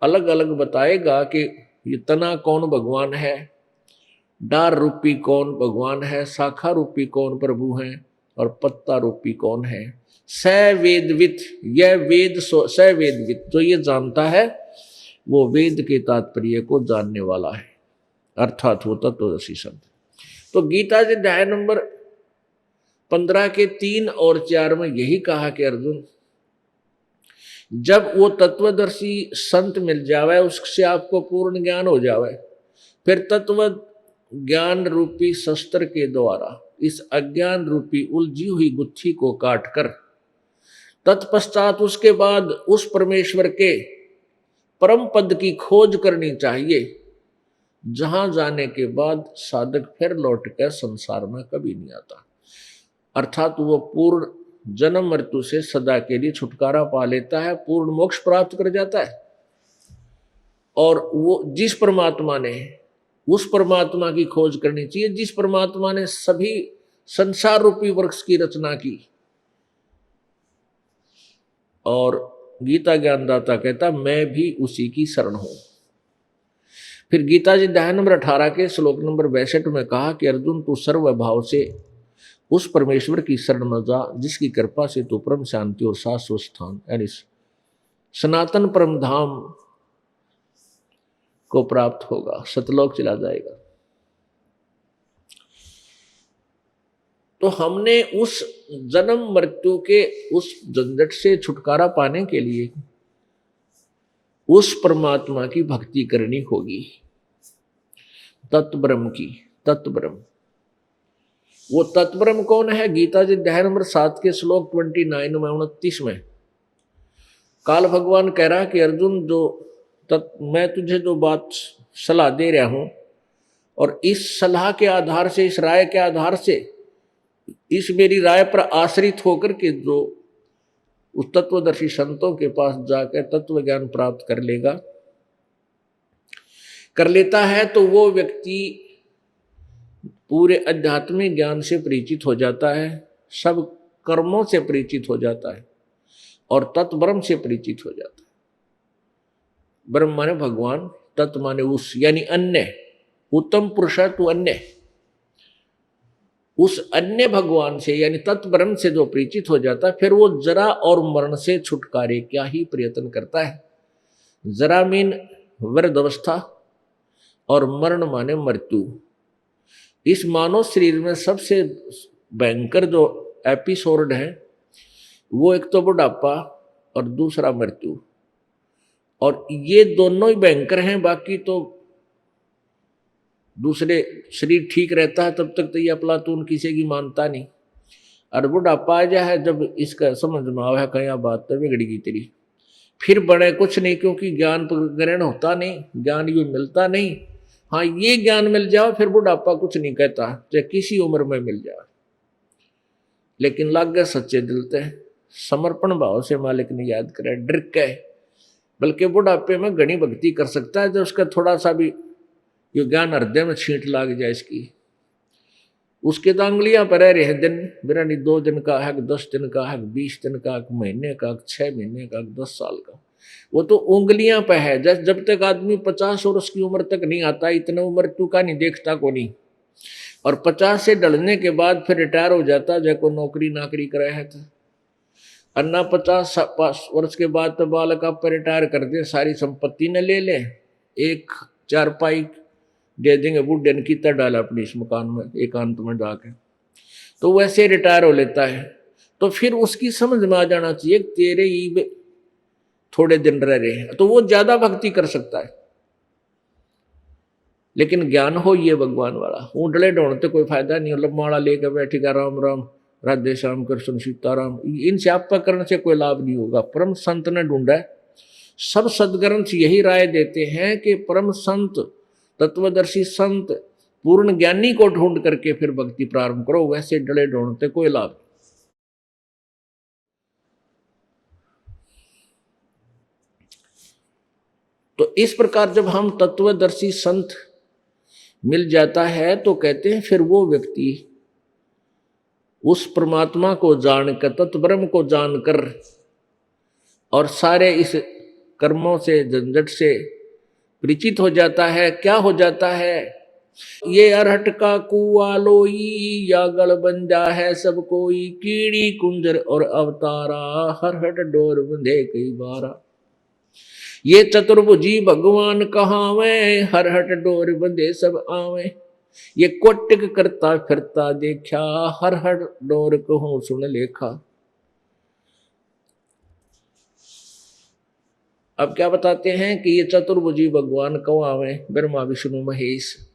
अलग अलग बताएगा कि ये तना कौन भगवान है, डार रूपी कौन भगवान है, शाखा रूपी कौन प्रभु है और पत्ता रूपी कौन है। स वेदवित, यह वेद स वेदवित, जो ये जानता है वो वेद के तात्पर्य को जानने वाला है, अर्थात वो तत्वदर्शी संत। तो गीता जी अध्याय नंबर 15 के 3 और 4 में यही कहा कि अर्जुन, जब वो तत्वदर्शी संत मिल जावे, उससे आपको पूर्ण ज्ञान हो जावे, फिर तत्व ज्ञान रूपी शस्त्र के द्वारा इस अज्ञान रूपी उलझी हुई गुत्थी को काटकर तत्पश्चात उसके बाद उस परमेश्वर के परम पद की खोज करनी चाहिए। जहां जाने के बाद साधक फिर लौट कर संसार में कभी नहीं आता, अर्थात वो पूर्ण जन्म मृत्यु से सदा के लिए छुटकारा पा लेता है, पूर्ण मोक्ष प्राप्त कर जाता है। और वो जिस परमात्मा ने, उस परमात्मा की खोज करनी चाहिए जिस परमात्मा ने सभी संसार रूपी वृक्ष की रचना की। और गीता ज्ञानदाता कहता मैं भी उसी की शरण हूं। फिर गीता जी अध्याय नंबर 18 के श्लोक नंबर 62 में कहा कि अर्जुन तू सर्वभाव से उस परमेश्वर की शरण में जा जिसकी कृपा से तू परम शांति और शाश्वत स्थान यानी सनातन परम धाम को प्राप्त होगा, सतलोक चला जाएगा। तो हमने उस जन्म मृत्यु के उस झंझट से छुटकारा पाने के लिए उस परमात्मा की भक्ति करनी होगी, तत्ब्रह्म की। तत्ब्रह्म, वो तत्ब्रह्म कौन है? गीता जी अध्याय नंबर 7 के श्लोक 29 में 29 में काल भगवान कह रहा कि अर्जुन जो मैं तुझे जो बात सलाह दे रहा हूं और इस सलाह के आधार से, इस राय के आधार से, इस मेरी राय पर आश्रित होकर के जो उस तत्वदर्शी संतों के पास जाकर तत्व ज्ञान प्राप्त कर लेता है तो वो व्यक्ति पूरे आध्यात्मिक ज्ञान से परिचित हो जाता है, सब कर्मों से परिचित हो जाता है और तत्ब्रह्म से परिचित हो जाता है। ब्रह्म माने भगवान, तत्व माने उस यानी अन्य, उत्तम पुरुष तो अन्य, उस अन्य भगवान से यानी तत्ब्रह्म से जो परिचित हो जाता है फिर वो जरा और मरण से छुटकारे क्या ही प्रयत्न करता है। जरा मीन वृद्ध अवस्था और मरण माने मृत्यु। इस मानव शरीर में सबसे भयंकर जो एपिसोड है वो एक तो बुढ़ापा और दूसरा मृत्यु, और ये दोनों ही भयंकर हैं। बाकी तो दूसरे शरीर ठीक रहता है तब तक तो ये अफलातून किसी की मानता नहीं, और बुढ़ापा आ जाए जब इसका समझ में आवे कहीं बात तो बिगड़गी तेरी, फिर बड़े कुछ नहीं, क्योंकि ज्ञान ग्रहण होता नहीं, ज्ञान ये मिलता नहीं। हाँ, ये ज्ञान मिल जाओ फिर बुढ़ापा कुछ नहीं कहता, चाहे किसी उम्र में मिल जाए, लेकिन लग गए सच्चे दिल से समर्पण भाव से मालिक ने याद करे डर के। बल्कि बुढ़ापे में घनी भक्ति कर सकता है जब उसका थोड़ा सा भी ये ज्ञान हृदय में छींट लाग जाए इसकी, उसके तो अंगलियां पर रहे दिन मेरा नहीं, 2 दिन का है, 10 दिन का है, 20 दिन का, महीने का, 6 महीने का, 10 साल का, वो तो उंगलियां पे है। जब तक आदमी 50 वर्ष की उम्र तक नहीं आता इतने उम्र तू का नहीं देखता को नहीं, और 50 से ढलने के बाद फिर रिटायर हो जाता है, जब को नौकरी नाकरी करे है तो अन्ना 50 वर्ष के बाद तो बालक आप रिटायर कर दे, सारी संपत्ति न ले ले, एक चारपाई दे देंगे बूढ़े ने, कितना डाला अपनी इस मकान में एकांत में जाके, तो वैसे रिटायर हो लेता है। तो फिर उसकी समझ में आ जाना चाहिए तेरे ही थोड़े दिन रह रहे हैं, तो वो ज्यादा भक्ति कर सकता है। लेकिन ज्ञान हो ये भगवान वाला, ऊँटले ढोड़ते कोई फायदा नहीं, मतलब माला लेकर बैठेगा राम राम राधे श्याम कृष्ण सीताराम, इनसे आपका करने से कोई लाभ नहीं होगा। परम संत ने ढूंढा है, सब सदग्रंथ यही राय देते हैं कि परम संत, तत्वदर्शी संत, पूर्ण ज्ञानी को ढूंढ करके फिर भक्ति प्रारंभ करो, वैसे डले ढूंढते कोई लाभ। तो इस प्रकार जब हम तत्वदर्शी संत मिल जाता है तो कहते हैं फिर वो व्यक्ति उस परमात्मा को जानकर, तत्ब्रह्म को जानकर और सारे इस कर्मों से झंझट से परिचित हो जाता है। क्या हो जाता है? ये अरहट का कुआ लोई या गल बंजा है सब कोई, कीड़ी कुंजर और अवतारा हरहट डोर बंधे कई बारा। ये चतुर्भुजी भगवान कहावे, हरहट डोर बंधे सब आवे। ये कोटिक करता फिरता देखा, हरहट डोर कहूं सुन लेखा। अब क्या बताते हैं कि ये चतुर्भुजी भगवान कौआवे, ब्रह्मा विष्णु महेश,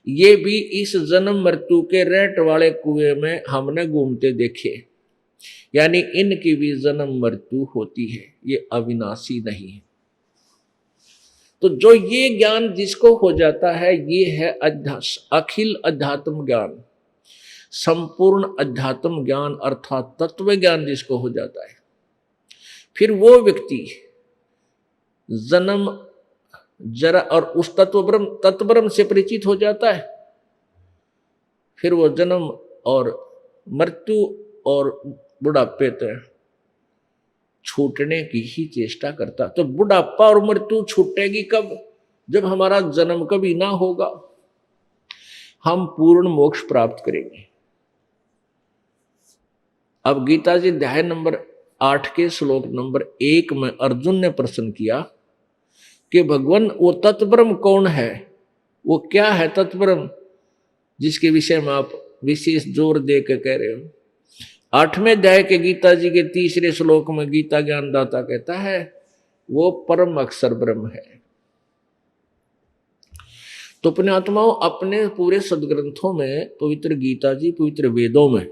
ये भी इस जन्म मृत्यु के रेट वाले कुएं में हमने घूमते देखे, यानी इनकी भी जन्म मृत्यु होती है, ये अविनाशी नहीं है। तो जो ये ज्ञान जिसको हो जाता है, ये है अखिल अध्यात्म ज्ञान, संपूर्ण अध्यात्म ज्ञान अर्थात तत्व ज्ञान जिसको हो जाता है, फिर वो व्यक्ति जन्म जरा और उस तत्वब्रह्म से परिचित हो जाता है। फिर वो जन्म और मृत्यु और बुढ़ापे तक छूटने की ही चेष्टा करता। तो बुढ़ापा और मृत्यु छूटेगी कब? जब हमारा जन्म कभी ना होगा, हम पूर्ण मोक्ष प्राप्त करेंगे। अब गीता जी अध्याय नंबर 8 के श्लोक नंबर 1 में अर्जुन ने प्रश्न किया कि भगवान वो तत्ब्रह्म कौन है, वो क्या है तत्ब्रह्म जिसके विषय में आप विशेष जोर दे के कह रहे हो। 8वें अध्याय के गीता जी के 3रे श्लोक में गीता ज्ञानदाता कहता है वो परम अक्षर ब्रह्म है। तो अपने आत्माओं, अपने पूरे सदग्रंथों में, पवित्र गीता जी, पवित्र वेदों में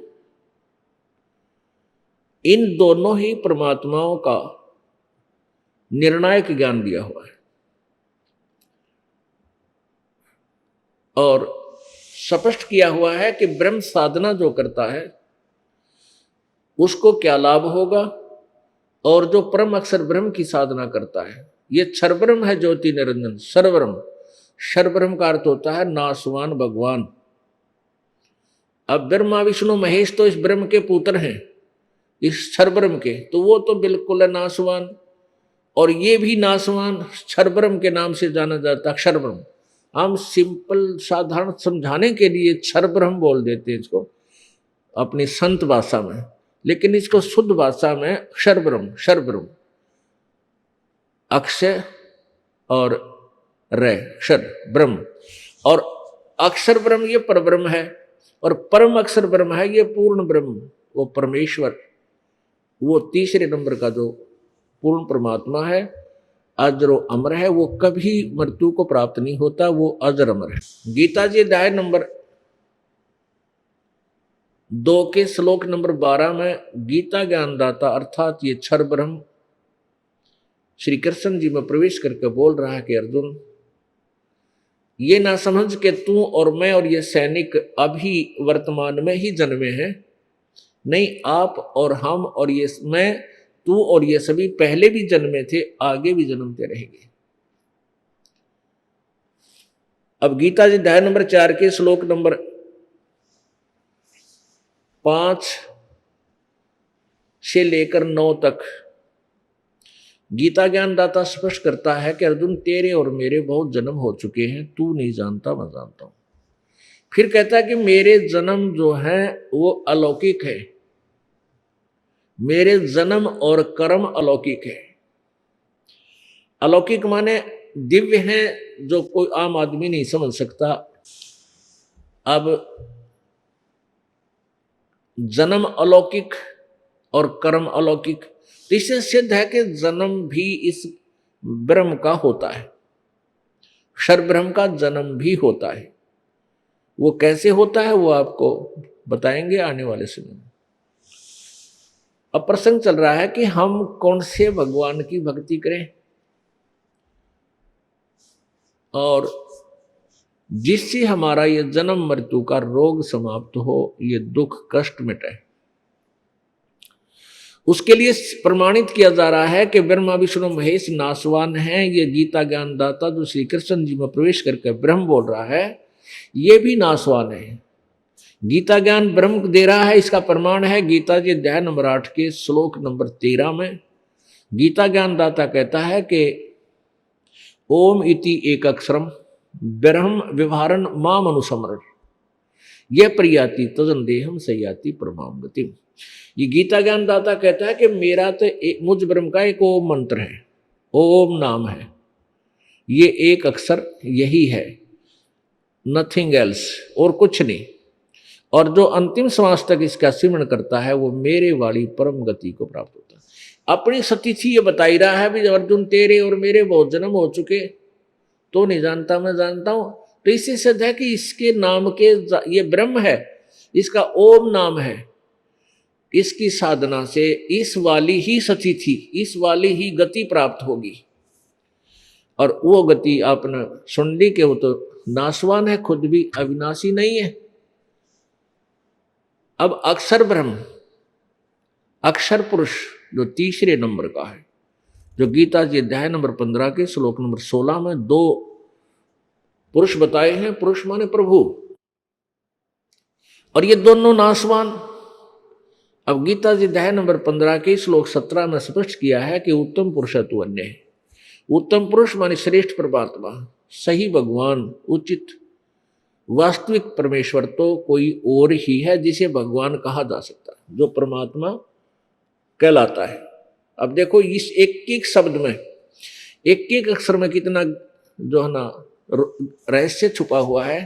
इन दोनों ही परमात्माओं का निर्णायक ज्ञान दिया हुआ है और स्पष्ट किया हुआ है कि ब्रह्म साधना जो करता है उसको क्या लाभ होगा, और जो परम अक्षर ब्रह्म की साधना करता है, ये क्षर ब्रह्म है, ज्योति निरंजन सर्वब्रह्म। क्षर ब्रह्म का अर्थ होता है नासवान भगवान। अब ब्रह्मा विष्णु महेश तो इस ब्रह्म के पुत्र हैं, इस क्षर ब्रह्म के, तो वो तो बिल्कुल है नासवान, और ये भी नासवान क्षर ब्रह्म के नाम से जाना जाता है, अक्षर ब्रह्म। हम सिंपल साधारण समझाने के लिए क्षर ब्रह्म बोल देते हैं इसको अपनी संत भाषा में, लेकिन इसको शुद्ध भाषा में अक्षर ब्रह्म, क्षर ब्रह्म, अक्षय और रे, अक्षर ब्रह्म, और अक्षर ब्रह्म ये परब्रह्म है, और परम अक्षर ब्रह्म है ये पूर्ण ब्रह्म, वो परमेश्वर, वो 3रे नंबर का जो पूर्ण परमात्मा है, अजर अमर है, वो कभी मृत्यु को प्राप्त नहीं होता, वो अजर अमर है। गीता जी अध्याय नंबर 2 के श्लोक नंबर 12 में गीता ज्ञानदाता अर्थात ये क्षर ब्रह्म श्री कृष्ण जी में प्रवेश करके बोल रहा है कि अर्जुन, ये ना समझ के तू और मैं और ये सैनिक अभी वर्तमान में ही जन्मे हैं, नहीं, आप और हम और ये मैं, तू और ये सभी पहले भी जन्मे थे, आगे भी जन्मते रहेंगे। अब गीता जी अध्याय नंबर 4 के श्लोक नंबर 5 से लेकर 9 तक गीता ज्ञानदाता स्पष्ट करता है कि अर्जुन, तेरे और मेरे बहुत जन्म हो चुके हैं, तू नहीं जानता, मैं जानता हूं। फिर कहता है कि मेरे जन्म जो है वो अलौकिक है, मेरे जन्म और कर्म अलौकिक है। अलौकिक माने दिव्य है, जो कोई आम आदमी नहीं समझ सकता। अब जन्म अलौकिक और कर्म अलौकिक, तो इससे सिद्ध है कि जन्म भी इस ब्रह्म का होता है, क्षर ब्रह्म का जन्म भी होता है। वो कैसे होता है वो आपको बताएंगे आने वाले समय में। अब प्रसंग चल रहा है कि हम कौन से भगवान की भक्ति करें और जिससे हमारा ये जन्म मृत्यु का रोग समाप्त हो, ये दुख कष्ट मिटे। उसके लिए प्रमाणित किया जा रहा है कि ब्रह्मा विष्णु महेश नासवान हैं। ये गीता ज्ञानदाता जो श्री कृष्ण जी में प्रवेश करके ब्रह्म बोल रहा है, ये भी नासवान है। गीता ज्ञान ब्रह्म दे रहा है, इसका प्रमाण है गीता जी अध्याय नंबर 8 के श्लोक नंबर 13 में गीता ज्ञानदाता कहता है कि ओम इति एक अक्षरम ब्रह्म व्यवहारन माम अनुसमरण यह प्रियाति तजन देहम सयाति परमाम गतिम। ये गीता ज्ञानदाता कहता है कि मेरा तो मुझ ब्रह्म का एक ओम मंत्र है, ओम नाम है, ये एक अक्षर यही है, नथिंग एल्स, और कुछ नहीं। और जो अंतिम श्वास तक इसका सिमरण करता है वो मेरे वाली परम गति को प्राप्त होता है। अपनी सतिथि ये बता ही रहा है भी अर्जुन, तेरे और मेरे बहुत जन्म हो चुके, तो नहीं जानता, मैं जानता हूं। तो इससे सिद्ध है कि इसके नाम के ये ब्रह्म है, इसका ओम नाम है, इसकी साधना से इस वाली ही सतिथि, इस वाली ही गति प्राप्त होगी। और वो गति आपने सुन ली कि वो तो नाशवान है, खुद भी अविनाशी नहीं है। अब अक्षर ब्रह्म, अक्षर पुरुष जो तीसरे नंबर का है, जो गीता जी अध्याय नंबर 15 के श्लोक नंबर 16 में दो पुरुष बताए हैं। पुरुष माने प्रभु, और ये दोनों नाशवान। अब गीता जी अध्याय नंबर 15 के श्लोक 17 में स्पष्ट किया है कि उत्तम पुरुष तु अन्य है। उत्तम पुरुष माने श्रेष्ठ परमात्मा, सही भगवान, उचित वास्तविक परमेश्वर तो कोई और ही है जिसे भगवान कहा जा सकता है, जो परमात्मा कहलाता है। अब देखो इस एक एक शब्द में, एक एक अक्षर में कितना जो है ना रहस्य छुपा हुआ है।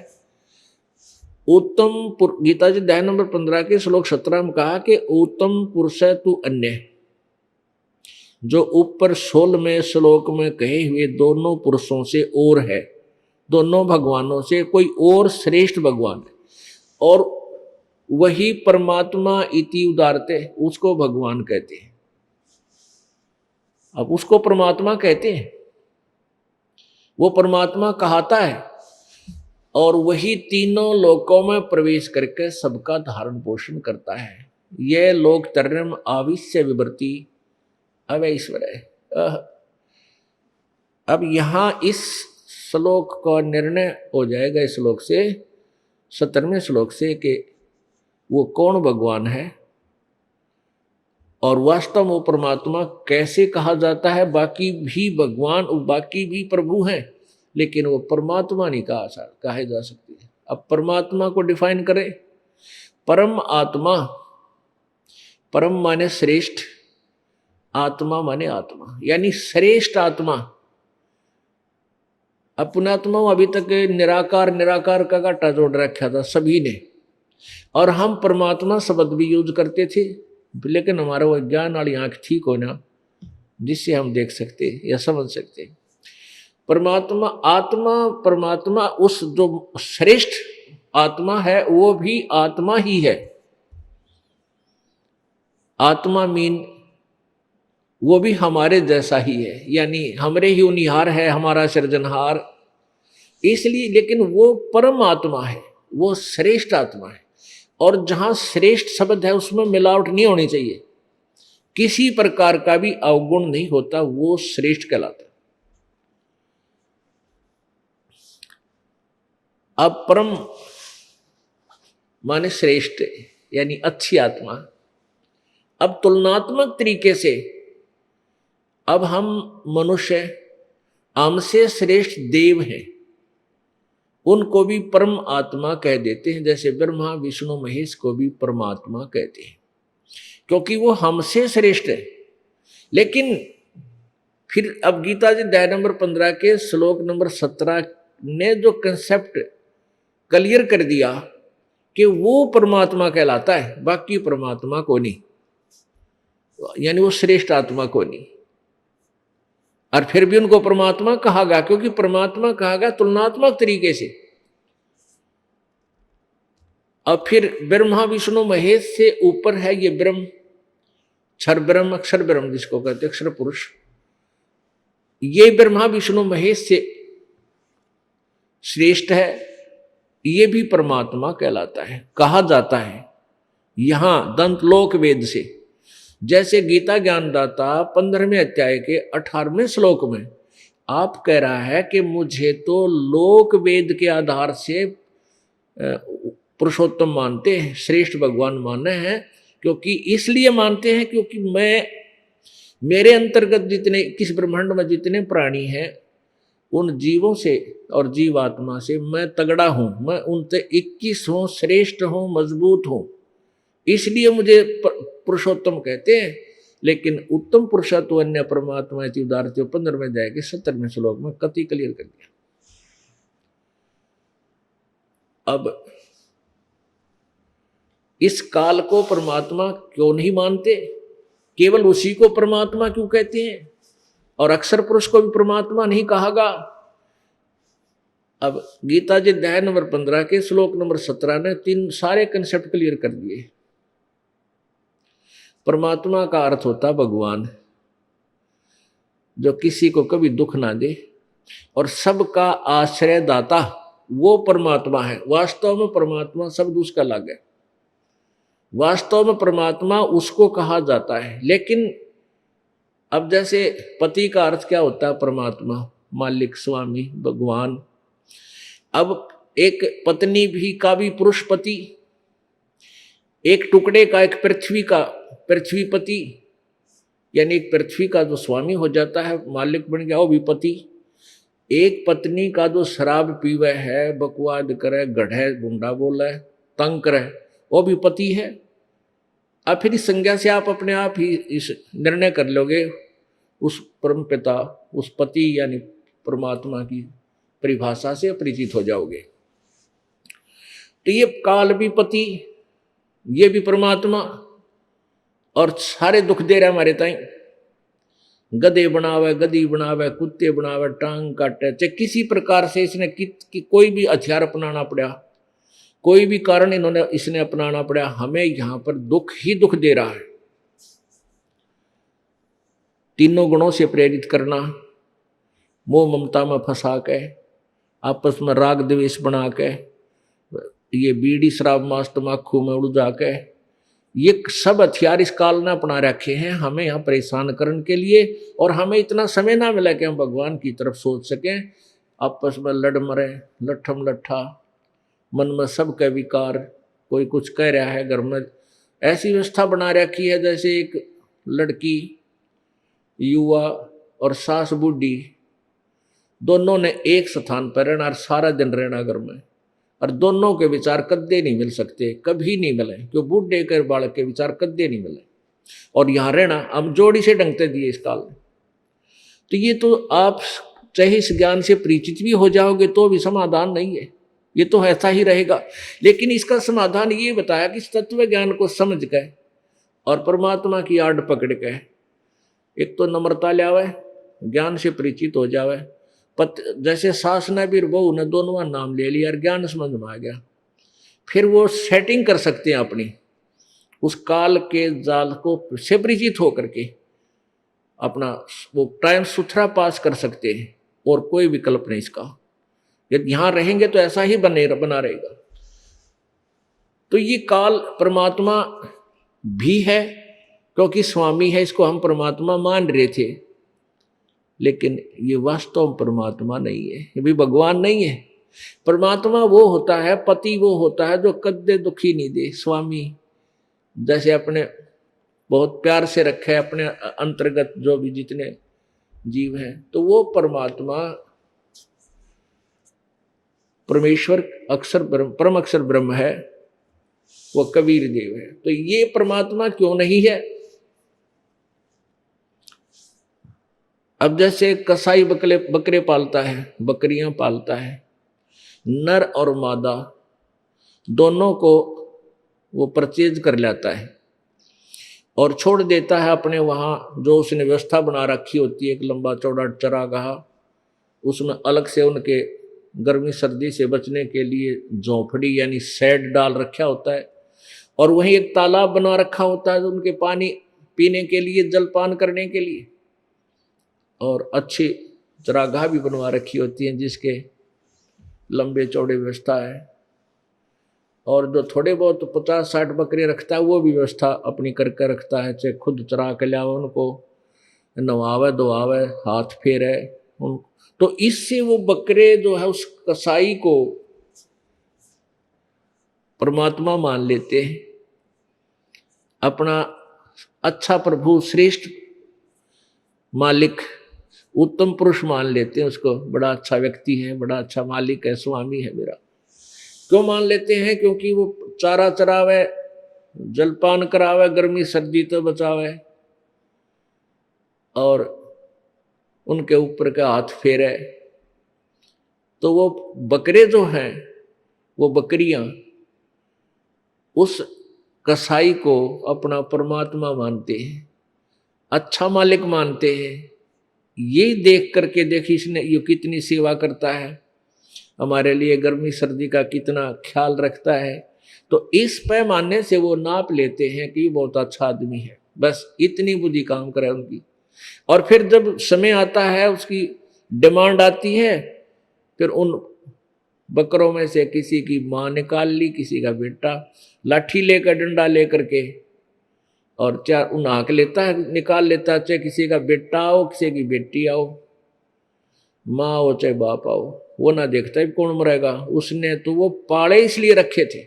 उत्तम गीता जी अध्याय नंबर 15 के श्लोक 17 में कहा कि उत्तम पुरुष तु अन्य, जो ऊपर 16वें श्लोक में कहे हुए दोनों पुरुषों से और है, दोनों भगवानों से कोई और श्रेष्ठ भगवान है, और वही परमात्मा इति उदारते, उसको भगवान कहते हैं। अब उसको परमात्मा कहते हैं, वो परमात्मा कहता है, और वही तीनों लोकों में प्रवेश करके सबका धारण पोषण करता है। यह लोक तरम आविश्य विवर्ती अवैश्वर है। अब यहां इस श्लोक का निर्णय हो जाएगा, इस श्लोक से 17वें श्लोक से, कि वो कौन भगवान है और वास्तव में परमात्मा कैसे कहा जाता है। बाकी भी भगवान और बाकी भी प्रभु हैं, लेकिन वो परमात्मा नहीं कहे जा सकते। अब परमात्मा को डिफाइन करें। परम आत्मा, परम माने श्रेष्ठ, आत्मा माने आत्मा, यानी श्रेष्ठ आत्मा। अपनात्मा अभी तक निराकार निराकार का घाटा जोड़ रखा था सभी ने, और हम परमात्मा शब्द भी यूज करते थे, लेकिन हमारा वो ज्ञान वाली आंख ठीक होना जिससे हम देख सकते या समझ सकते। परमात्मा आत्मा, परमात्मा उस जो श्रेष्ठ आत्मा है वो भी आत्मा ही है। आत्मा मीन वो भी हमारे जैसा ही है, यानी हमरे ही उनिहार है, हमारा सृजनहार, इसलिए। लेकिन वो परम आत्मा है, वो श्रेष्ठ आत्मा है, और जहां श्रेष्ठ शब्द है उसमें मिलावट नहीं होनी चाहिए, किसी प्रकार का भी अवगुण नहीं होता, वो श्रेष्ठ कहलाता है। अब परम माने श्रेष्ठ, यानी अच्छी आत्मा। अब तुलनात्मक तरीके से अब हम मनुष्य हमसे श्रेष्ठ देव हैं, उनको भी परम आत्मा कह देते हैं, जैसे ब्रह्मा विष्णु महेश को भी परमात्मा कहते हैं, क्योंकि वो हमसे श्रेष्ठ है। लेकिन फिर अब गीता जी अध्याय नंबर 15 के श्लोक नंबर 17 ने जो कंसेप्ट क्लियर कर दिया कि वो परमात्मा कहलाता है, बाकी परमात्मा को नहीं, यानी वो श्रेष्ठ आत्मा को नहीं। और फिर भी उनको परमात्मा कहा गया, क्योंकि परमात्मा कहा गया तुलनात्मक तरीके से। अब फिर ब्रह्मा विष्णु महेश से ऊपर है ये ब्रह्म, क्षर ब्रह्म, अक्षर ब्रह्म जिसको कहते अक्षर पुरुष। ये ब्रह्मा विष्णु महेश से श्रेष्ठ है, ये भी परमात्मा कहलाता है, कहा जाता है यहां दंतलोक वेद से। जैसे गीता ज्ञानदाता 15वें अध्याय के 18वें श्लोक में आप कह रहा है कि मुझे तो लोक वेद के आधार से पुरुषोत्तम मानते हैं, श्रेष्ठ भगवान माने हैं, क्योंकि इसलिए मानते हैं क्योंकि मेरे अंतर्गत जितने किस ब्रह्मांड में जितने प्राणी हैं उन जीवों से और जीवात्मा से मैं तगड़ा हूं, मैं उनसे 21 हूं, श्रेष्ठ हूं, मजबूत हूं, इसलिए मुझे पुरुषोत्तम कहते हैं। लेकिन उत्तम पुरुष तो अन्य परमात्मा उदारते 15वें अध्याय के 17वें श्लोक में कति क्लियर कर दिया। अब इस काल को परमात्मा क्यों नहीं मानते, केवल उसी को परमात्मा क्यों कहते हैं, और अक्षर पुरुष को भी परमात्मा नहीं कहागा। अब गीता जी अध्याय नंबर 15 के श्लोक नंबर 17 ने तीन सारे कंसेप्ट क्लियर कर दिए। परमात्मा का अर्थ होता भगवान, जो किसी को कभी दुख ना दे, और सबका आश्रयदाता वो परमात्मा है। वास्तव में परमात्मा शब्द उसका अलग है, वास्तव में परमात्मा उसको कहा जाता है। लेकिन अब जैसे पति का अर्थ क्या होता है? परमात्मा, मालिक, स्वामी, भगवान। अब एक पत्नी भी का भी पुरुष पति, एक टुकड़े का, एक पृथ्वी का पृथ्वीपति, यानी एक पृथ्वी का जो स्वामी हो जाता है, मालिक बन गया, वो भी पति। एक पत्नी का जो शराब पीवे है, बकवाद करे, गढ़े, गुंडा बोले, तंग करे, वो भी पति है। अब फिर इस संज्ञा से आप अपने आप ही इस निर्णय कर लोगे उस परम पिता, उस पति यानी परमात्मा की परिभाषा से परिचित हो जाओगे। तो ये काल भी पति, ये भी परमात्मा, और सारे दुख दे रहे हमारे ताई। गधे बनावे, गधी बनावे, कुत्ते बनावे, टांग काटे, चाहे किसी प्रकार से इसने कोई भी हथियार अपनाना पड़ा, कोई भी कारण इसने अपनाना पड़ा, हमें यहां पर दुख ही दुख दे रहा है। तीनों गुणों से प्रेरित करना, मोह ममता में फंसा के, आपस में राग द्वेष बना के, ये बीड़ी शराब मांस तम्बाकू में उड़ के, ये सब हथियार इस काल ने अपना रखे हैं हमें यहाँ परेशान करने के लिए। और हमें इतना समय ना मिला कि हम भगवान की तरफ सोच सकें। आपस में लड़ मरे, लट्ठम लट्ठा, मन में सबके विकार, कोई कुछ कह रहा है, घर में ऐसी व्यवस्था बना रखी है जैसे एक लड़की, युवा और सास बूढ़ी दोनों ने एक स्थान पर रहना और सारा दिन रहना घर में, और दोनों के विचार कद्दे नहीं मिल सकते, कभी नहीं मिले, क्यों बूढ़े के बालक के विचार कद्दे नहीं मिले। और यहाँ रहना हम जोड़ी से ढंगते दिए इस काल में। तो ये तो आप चाहे इस ज्ञान से परिचित भी हो जाओगे तो भी समाधान नहीं है, ये तो ऐसा ही रहेगा। लेकिन इसका समाधान ये बताया कि इस तत्व ज्ञान को समझ के और परमात्मा की आड़ पकड़ के एक तो नम्रता लावे, ज्ञान से परिचित हो जावे। जैसे सास ने भी बहू ने दोनों नाम ले लिया और ज्ञान समझ में आ गया, फिर वो सेटिंग कर सकते हैं अपनी, उस काल के जाल को से परिचित होकर के अपना वो टाइम सुथरा पास कर सकते हैं। और कोई विकल्प नहीं इसका, यदि यहाँ रहेंगे तो ऐसा ही बना रहेगा। तो ये काल परमात्मा भी है क्योंकि स्वामी है, इसको हम परमात्मा मान रहे थे, लेकिन ये वास्तव में परमात्मा नहीं है, ये भी भगवान नहीं है। परमात्मा वो होता है, पति वो होता है जो कद्दे दुखी नहीं दे। स्वामी जैसे अपने बहुत प्यार से रखे अपने अंतर्गत जो भी जितने जीव हैं, तो वो परमात्मा परमेश्वर अक्षर परम अक्षर ब्रह्म है, वो कबीर देव है। तो ये परमात्मा क्यों नहीं है? अब जैसे कसाई बकरे पालता है, बकरियां पालता है, नर और मादा दोनों को वो परचेज कर लेता है और छोड़ देता है अपने वहाँ जो उसने व्यवस्था बना रखी होती है, एक लंबा चौड़ा चरागाह, उसमें अलग से उनके गर्मी सर्दी से बचने के लिए झोंपड़ी यानी शेड डाल रखा होता है, और वहीं एक तालाब बना रखा होता है उनके पानी पीने के लिए, जलपान करने के लिए, और अच्छी चरागाह भी बनवा रखी होती है जिसके लंबे चौड़े व्यवस्था है। और जो थोड़े बहुत 50-60 बकरे रखता है वो भी व्यवस्था अपनी करके रखता है, चाहे खुद चरा के लावे, उनको नवावे धोआवे, हाथ फेरे उन। तो इससे वो बकरे जो है उस कसाई को परमात्मा मान लेते हैं, अपना अच्छा प्रभु, श्रेष्ठ मालिक, उत्तम पुरुष मान लेते हैं उसको। बड़ा अच्छा व्यक्ति है, बड़ा अच्छा मालिक है, स्वामी है मेरा। क्यों मान लेते हैं? क्योंकि वो चारा चरावे, जलपान करावे, गर्मी सर्दी तो बचावे, और उनके ऊपर का हाथ फेरे। तो वो बकरे जो हैं, वो बकरियां उस कसाई को अपना परमात्मा मानते हैं, अच्छा मालिक मानते हैं। ये देख करके देखिए इसने ये कितनी सेवा करता है, हमारे लिए गर्मी सर्दी का कितना ख्याल रखता है। तो इस पैमाने से वो नाप लेते हैं कि बहुत अच्छा आदमी है, बस इतनी बुद्धि काम करे उनकी। और फिर जब समय आता है उसकी डिमांड आती है, फिर उन बकरों में से किसी की माँ निकाल ली, किसी का बेटा लाठी लेकर डंडा लेकर के, और चार उन आँख लेता है, निकाल लेता है, चाहे किसी का बेटा आओ, किसी की बेटी आओ, माँ हो चाहे बाप आओ, वो ना देखता है कौन मरेगा। उसने तो वो पाले इसलिए रखे थे।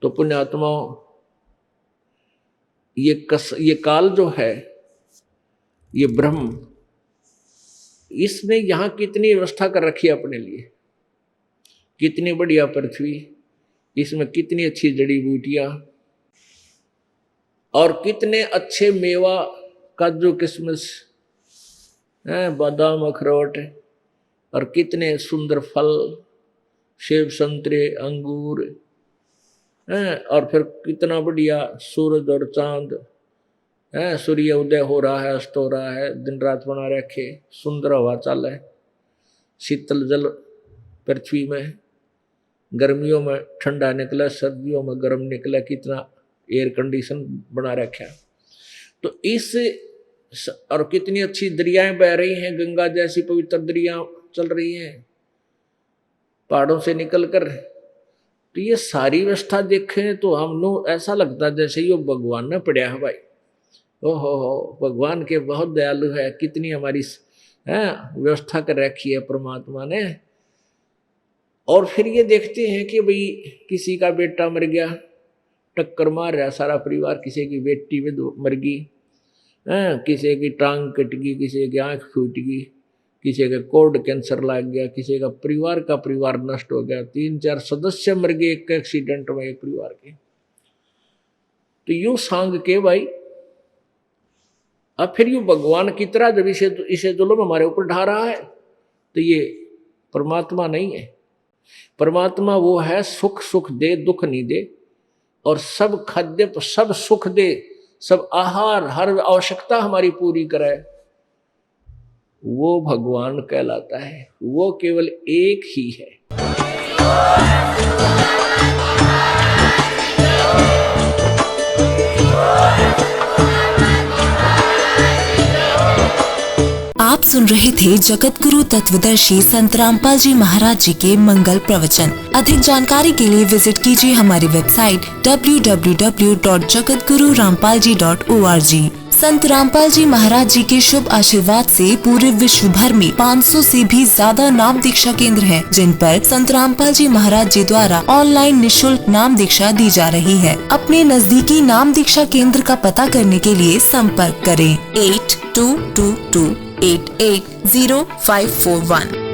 तो पुण्यात्माओं, ये काल जो है, ये ब्रह्म, इसने यहाँ कितनी व्यवस्था कर रखी है अपने लिए। कितनी बढ़िया पृथ्वी, इसमें कितनी अच्छी जड़ी बूटियां और कितने अच्छे मेवा, काजू किशमिश, बादाम अखरोट, और कितने सुंदर फल, सेब संतरे अंगूर, और फिर कितना बढ़िया सूरज और चांद, सूर्य उदय हो रहा है, अस्त हो रहा है, दिन रात बना रखे, सुंदर हवा चल है, शीतल जल पृथ्वी में, गर्मियों में ठंडा निकला, सर्दियों में गर्म निकला, कितना एयर कंडीशन बना रखा। तो इस और कितनी अच्छी दरियाएं बह रही हैं, गंगा जैसी पवित्र दरिया चल रही हैं पहाड़ों से निकलकर। तो ये सारी व्यवस्था देखें तो हमनो ऐसा लगता जैसे ये भगवान ने पढ़ा है भाई। ओहो, भगवान के बहुत दयालु है, कितनी हमारी व्यवस्था कर रखी है परमात्मा ने। और फिर ये देखते हैं कि भाई किसी का बेटा मर गया, टक्कर मार रहा सारा परिवार, किसी की बेटी में मर गई, किसी की टांग कट गई, किसी की आंख फूट गई, किसी का कोर्ड कैंसर लग गया, किसी का परिवार नष्ट हो गया, 3-4 सदस्य मर गए एक एक्सीडेंट में एक परिवार के। तो यूं सांग के भाई, अब फिर यूं भगवान की तरह जब इसे जुल्म हमारे ऊपर ढा रहा है, तो ये परमात्मा नहीं है। परमात्मा वो है सुख दे, दुख नहीं दे, और सब खाद्य सब सुख दे, सब आहार, हर आवश्यकता हमारी पूरी करे, वो भगवान कहलाता है। वो केवल एक ही है। आप सुन रहे थे जगत गुरु तत्वदर्शी संत रामपाल जी महाराज जी के मंगल प्रवचन। अधिक जानकारी के लिए विजिट कीजिए हमारी वेबसाइट www.jagatgururampalji.org। संत रामपाल जी महाराज जी के शुभ आशीर्वाद से पूरे विश्व भर में 500 से भी ज्यादा नाम दीक्षा केंद्र हैं, जिन पर संत रामपाल जी महाराज जी द्वारा ऑनलाइन निशुल्क नाम दीक्षा दी जा रही है। अपने नजदीकी नाम दीक्षा केंद्र का पता करने के लिए संपर्क करें 8222880541।